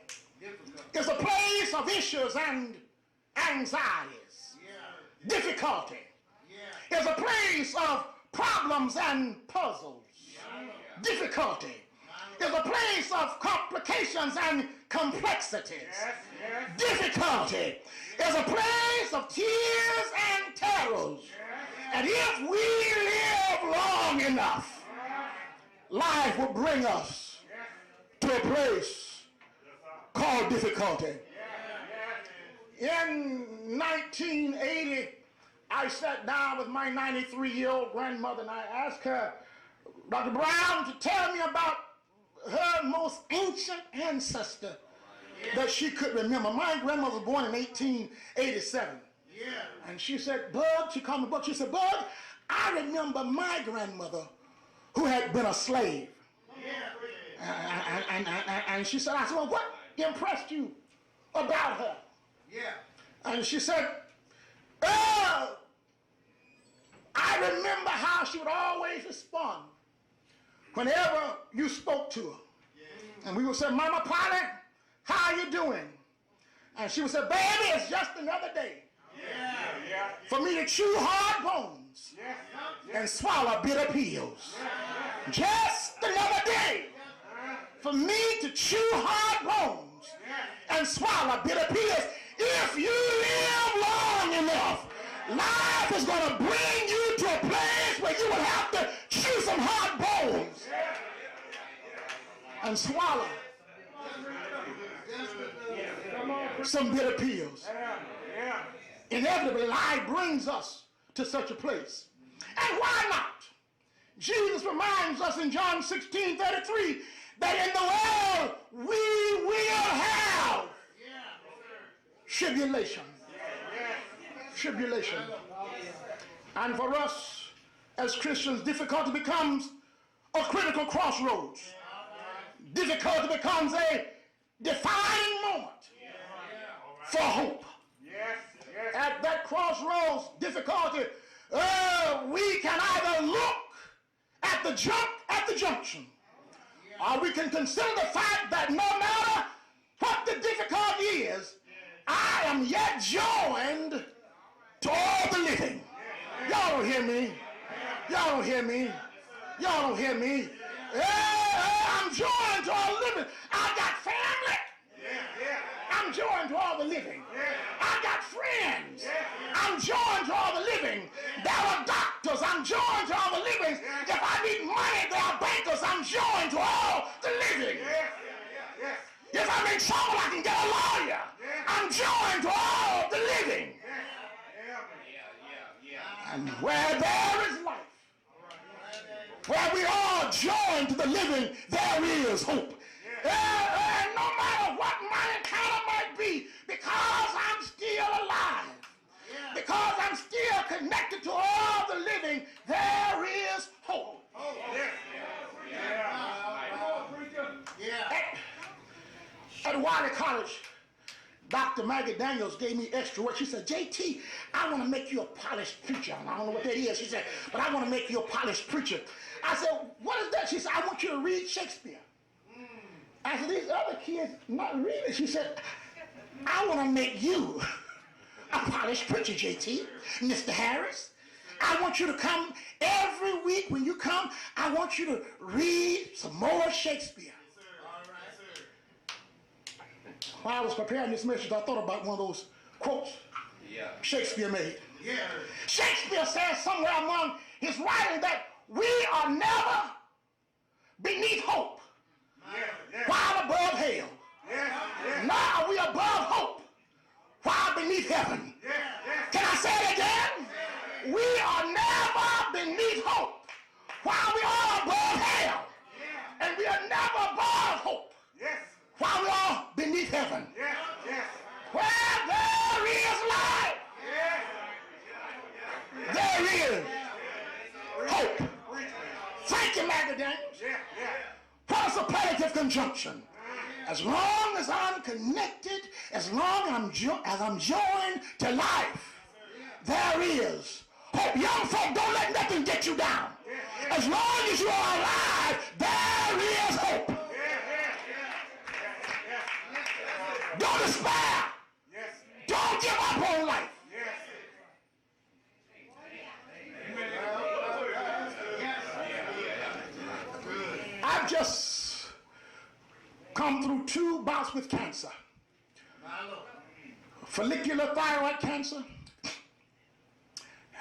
It's a place of issues and anxieties, difficulty. It's a place of problems and puzzles, difficulty. It's a place of complications and complexities, difficulty. It's a place of tears and terrors. And if we live long enough, life will bring us to a place called difficulty. In 1980, I sat down with my 93-year-old grandmother and I asked her, Dr. Brown, to tell me about her most ancient ancestor that she could remember. My grandmother was born in 1887. And she said, Bud, she called me Bud. She said, Bud, I remember my grandmother who had been a slave. And she said, I said, well, what impressed you about her? And she said, I remember how she would always respond whenever you spoke to her. And we would say, Mama Polly, how are you doing? And she would say, baby, it's just another day for me to chew hard bones and swallow bitter pills. Just another day for me to chew hard bones and swallow bitter pills. If you live long enough, life is going to bring you to a place where you will have to chew some hard bones and swallow some bitter pills. Inevitably, life brings us to such a place. And why not? Jesus reminds us in John 16:33 that in the world we will have tribulation. Tribulation. And for us as Christians, difficulty becomes a critical crossroads. Difficulty becomes a defining moment for hope. At that crossroads, difficulty, we can either look at the junction, or we can consider the fact that no matter what the difficulty is, I am yet joined to all the living. Y'all don't hear me. Y'all don't hear me. Y'all don't hear me. I'm joined to all the living. I got family. I'm joined to all the living. I got friends. I'm joined to all the living. There are doctors. I'm joined to all the living. If I need money, there are bankers. I'm joined to all the living. If I'm in trouble, I can get a lawyer. I'm joined to all the living. And where there is life, where we are joined to the living, there is hope. And no matter what my encounter might be, because I'm still alive, because I'm still connected to all the living, there is hope. At Wiley College, Dr. Maggie Daniels gave me extra work. She said, JT, I want to make you a polished preacher. And I don't know what that is. She said, but I want to make you a polished preacher. I said, what is that? She said, I want you to read Shakespeare. I said, these other kids not reading. She said, I want to make you a polished preacher, JT. Mr. Harris, I want you to come every week. When you come, I want you to read some more Shakespeare. While I was preparing this message, I thought about one of those quotes Shakespeare made. Shakespeare says somewhere among his writing that we are never beneath hope while above hell. Now we above hope while beneath heaven. Can I say it again? We are never beneath hope while we are above hell. And we are never above hope while we are beneath heaven. Where there is life, there is hope. Thank you, Maggie Daniels. What a superlative conjunction. As long as I'm connected, as long as I'm joined to life, there is hope. Young folk, don't let nothing get you down. As long as you are alive, there is hope. despair. Don't give up on life. I've just come through 2 bouts with cancer. Follicular thyroid cancer,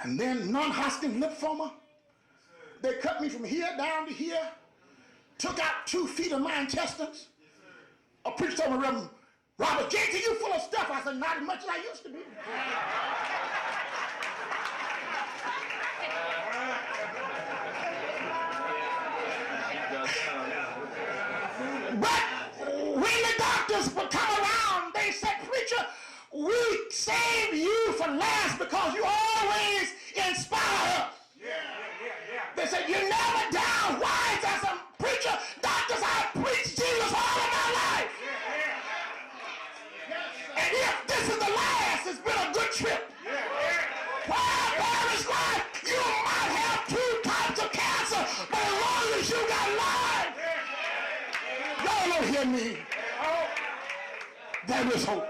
and then non-Hodgkin lymphoma. They cut me from here down to here, took out 2 feet of my intestines. A preacher told me, Reverend Robert, J.T., you full of stuff. I said, not as much as I used to be. But when the doctors would come around, they said, preacher, we save you for last because you always inspire us. They said, you never down. Why is that some preacher? Doctors, I preached Jesus all of my life. And if this is the last, it's been a good trip. While there is life, you might have 2 types of cancer, but as long as you got life, y'all don't hear me. There is hope.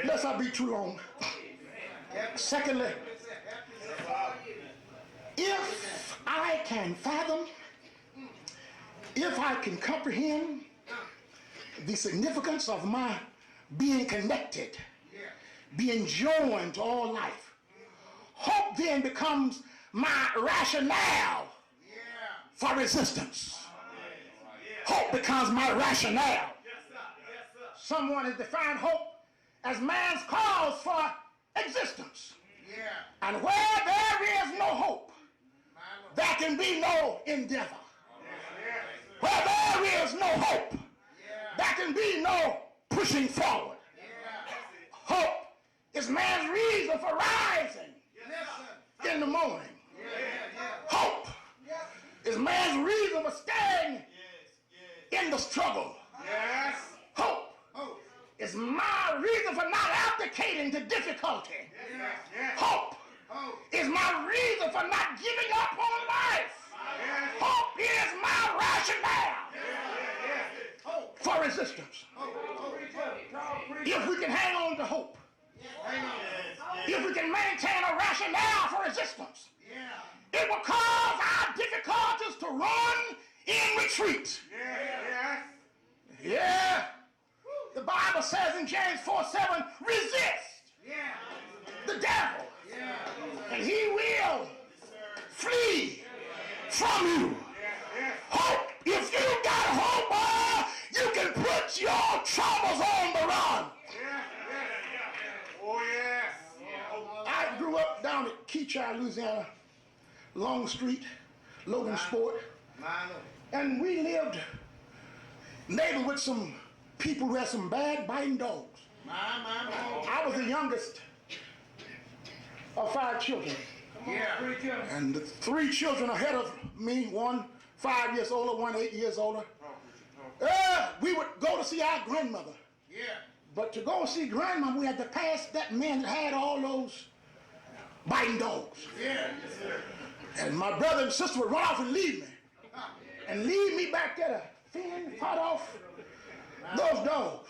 Lest I be too long. Secondly, if I can fathom, if I can comprehend the significance of my being connected, being joined to all life, hope then becomes my rationale for resistance. Hope becomes my rationale. Someone has defined hope as man's cause for existence. And where there is no hope, there can be no endeavor. Where there is no hope, there can be no pushing forward. Hope is man's reason for rising in the morning. Hope is man's reason for staying in the struggle. Hope is my reason for not abdicating to difficulty. Hope is my reason for not giving up on life. Hope is my rationale for resistance. If we can hang on to hope, if we can maintain a rationale for resistance, it will cause our difficulties to run in retreat. Yeah. The Bible says in James 4:7, resist the devil, and he will flee from you. Hope. If you got hope, you can put your troubles on the run. I grew up down at Keachai, Louisiana, Long Street, Logan Sport, and we lived neighbor with some people who had some bad biting dogs. I was the youngest of 5 children. And the 3 children ahead of me, one 5 years older, one 8 years older. We would go to see our grandmother. But to go see grandma, we had to pass that man that had all those biting dogs. And my brother and sister would run off and leave me. And leave me back there to fend, pot off those dogs.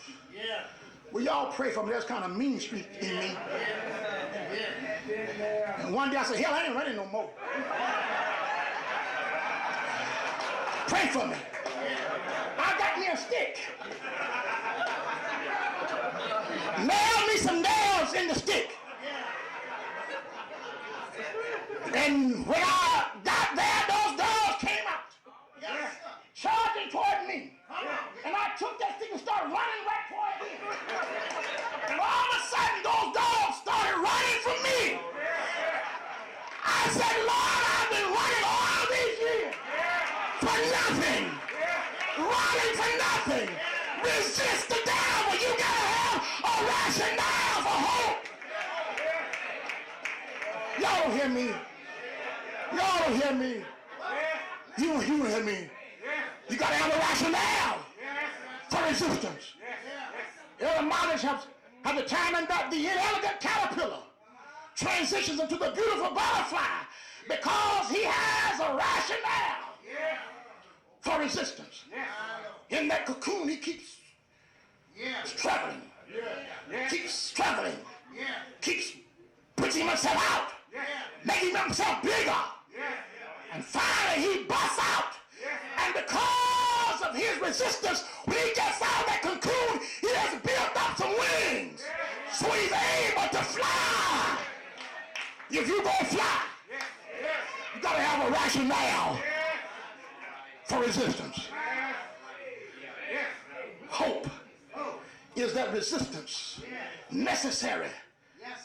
Well, y'all pray for me. There's kind of mean streak in me. And one day I said, hell, I ain't running no more. Pray for me. I got me a stick. Nail me some nails in the stick. And when I got there, those dogs came out. Charging toward me. And I took that stick and started running right toward me. And all of a sudden, those dogs started running from me. I said, Lord, I've been running all these years for nothing. Running for nothing. Resist the devil. You gotta have a rationale for hope. Y'all don't hear me. Y'all don't hear me. You don't hear me. You gotta have a rationale for resistance. Etymologists have determined that the inelegant caterpillar transitions into the beautiful butterfly because he has a rationale for resistance. In that cocoon, he keeps struggling, keeps struggling, keeps pushing himself out, making himself bigger. And finally, he busts out. And because of his resistance, when he gets out of that cocoon, he has built up some wings. So he's able to fly. If you're going to fly, you got to have a rationale for resistance. Hope is that resistance necessary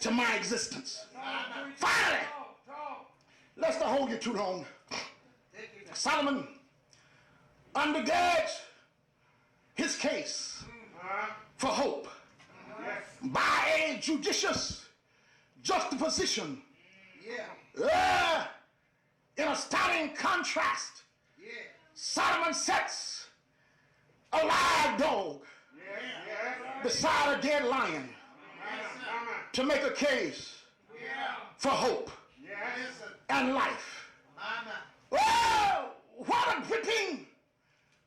to my existence. Finally, let's not hold you too long. Solomon undergirds his case for hope by a judicious juxtaposition in a stunning contrast. Solomon sets a live dog beside a dead lion to make a case for hope and life. Oh, what a gripping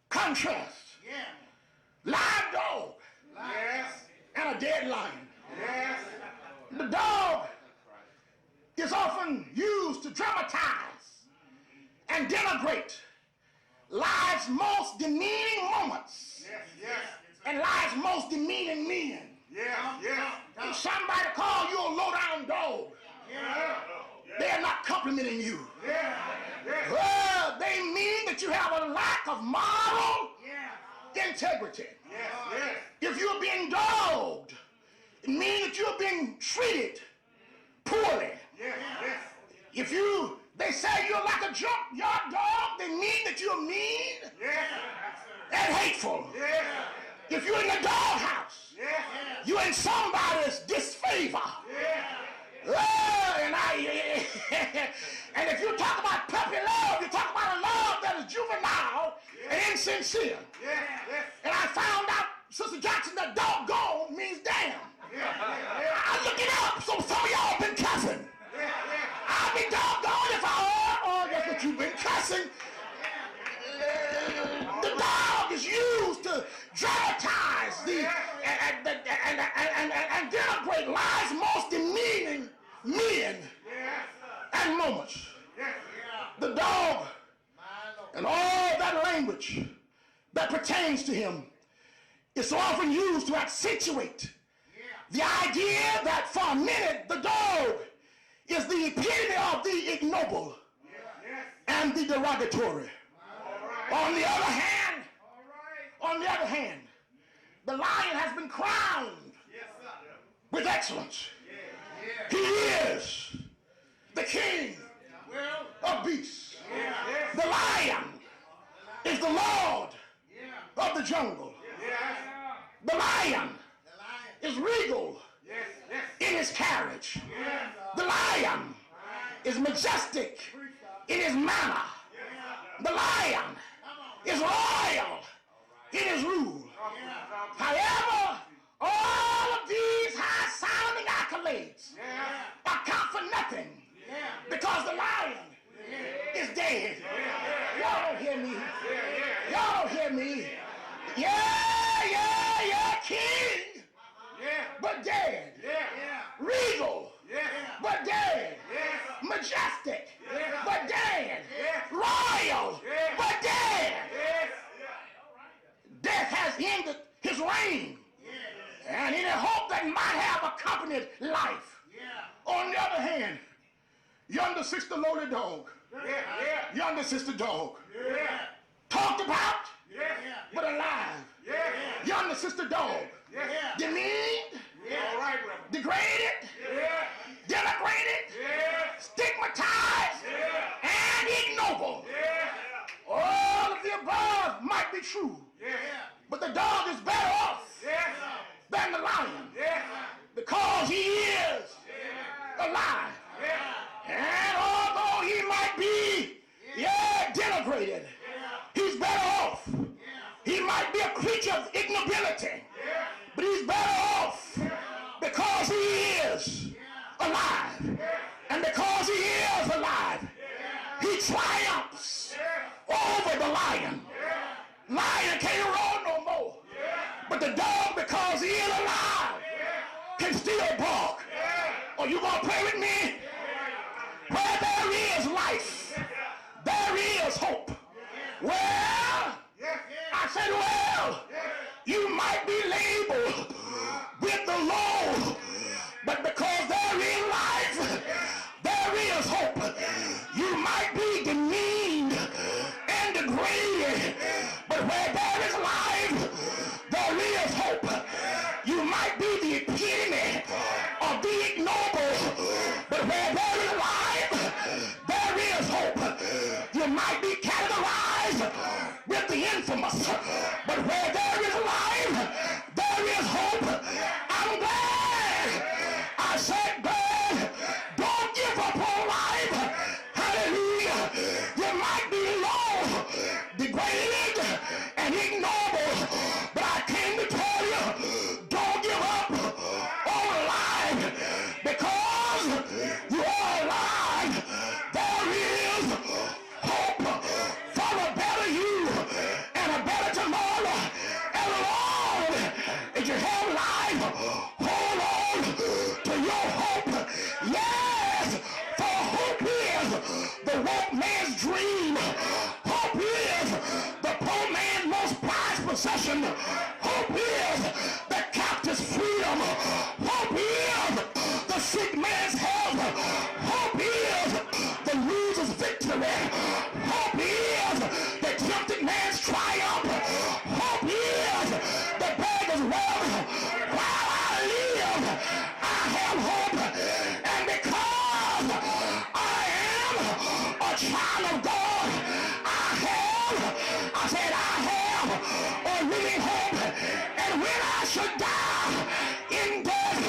contrast. Live dog and a dead lion. The dog is often used to dramatize and denigrate life's most demeaning moments and life's most demeaning men. If somebody calls you a low-down dog, they are not complimenting you. Well, they mean that you have a lack of moral integrity. If you're being dogged, it means that you're being treated poorly. If they say you're like a junkyard dog, they mean that you're mean and hateful. If you're in the doghouse, you're in somebody's disfavor. And if you talk about puppy love, you talk about a love that is juvenile and insincere. And I found out, Sister Jackson, that doggone means damn. I look it up, so some of y'all been cussing. I'll be doggone if that's what you've been cussing. The dog is used to dramatize and denigrate life's most demeaning men and moments. The dog and all that language that pertains to him is so often used to accentuate the idea that for a minute the dog is the epitome of the ignoble and the derogatory. On the other hand, the lion has been crowned with excellence. He is the king of beasts. The lion is the lord of the jungle. The lion is regal in his carriage. The lion is majestic in his manner. The lion is royal in his rule. However, all of these high-sounding accolades account for nothing because the lion is dead. Y'all don't hear me. Y'all don't hear me. King, but dead. Regal, but dead. Majestic, but dead. Royal, but dead. Death has ended his reign. And any hope that might have accompanied life. On the other hand, yonder Sister Lowly Dog, yonder Sister Dog, talked about, but alive. Yonder Sister Dog, demeaned, degraded, denigrated, stigmatized, and ignoble. All of the above might be true, but the dog is better off than the lion because he is alive. And although he might be denigrated, he's better off. He might be a creature of ignobility, but he's better off because he is alive. And because he is alive, he triumphs over a lion. Lion can't roar no more. But the dog, because he is alive, can still bark. Are you going to play with me? Where there is life, there is hope. Well, I said, well, you might be labeled with the Lord, but because there is life, there is hope. You might be demeaned and degraded, but where there is life, there is hope. You might be the epitome of the ignoble, but where there is life, there is hope. You might be categorized with the infamous, but where there is life, there is hope. I'm glad. I said glad. Don't give up on life. Hallelujah. You might be low, degraded, and ignoble, but I came to tell you, don't give up on life, because you are alive. There is hope for a better you and a better tomorrow. And Lord, if you have life, hold on to your hope. Yes, for hope is the woke man's dream. Hope is the poor man's most prized possession. Hope is the captive's freedom. Hope is the sick man's health. Hope is the loser's victory. Hope is the tempted man's triumph. Hope is the beggar's wealth. While I live, I have hope. And because I am a child of God, I have a living hope. And when I should die in death,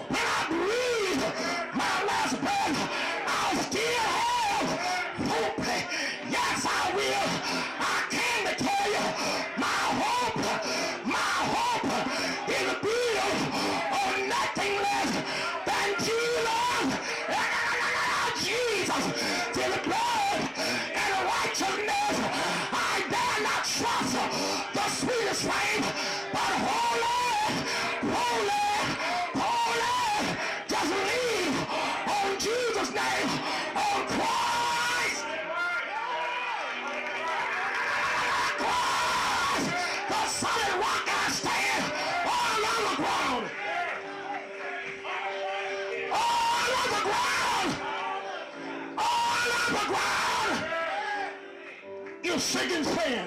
when I breathe my last breath, I'll still have hope. Yes, I will. I came to tell you, my hope is built on nothing less than Jesus. Jesus, till the blood and righteousness. I dare not trust the sweetest frame, but holy, holy, holy. Just leave on Jesus' name, on Christ. Christ, the solid rock I stand, all on the ground. All on the ground. All on the ground. You're singing saying,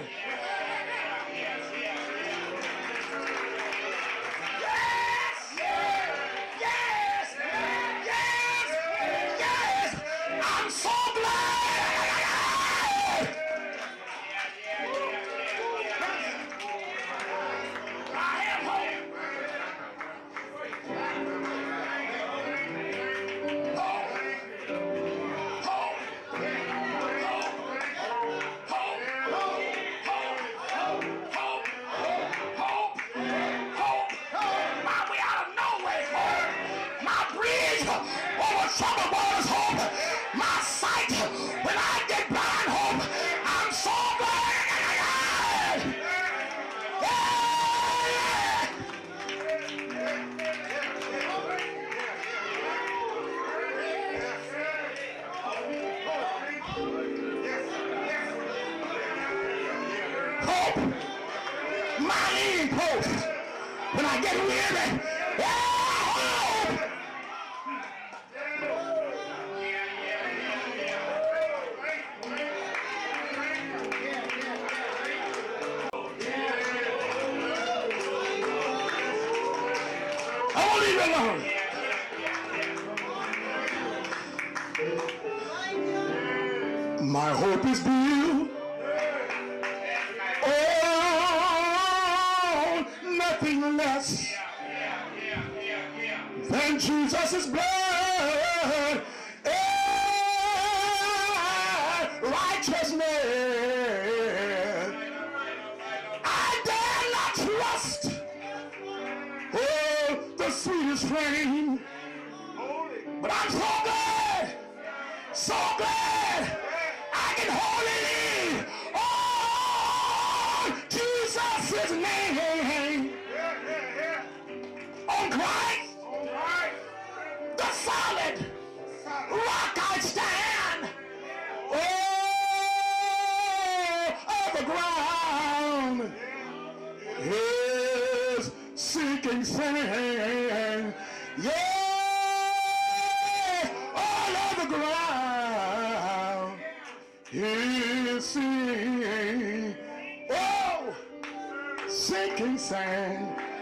I'm so glad. I have hope. My way out of nowhere. My bridge over troubled waters hope. My sight when I get blind hope. I'm so glad. Hope, my leaning post. When I get weary, hope. I won't leave it alone. My hope is built on nothing less than Jesus' blood and righteousness. I dare not trust the sweetest frame, but I'm so glad I can hold it in. Oh, is sinking sand. Yes, all on the ground is sinking. Oh, sinking sand.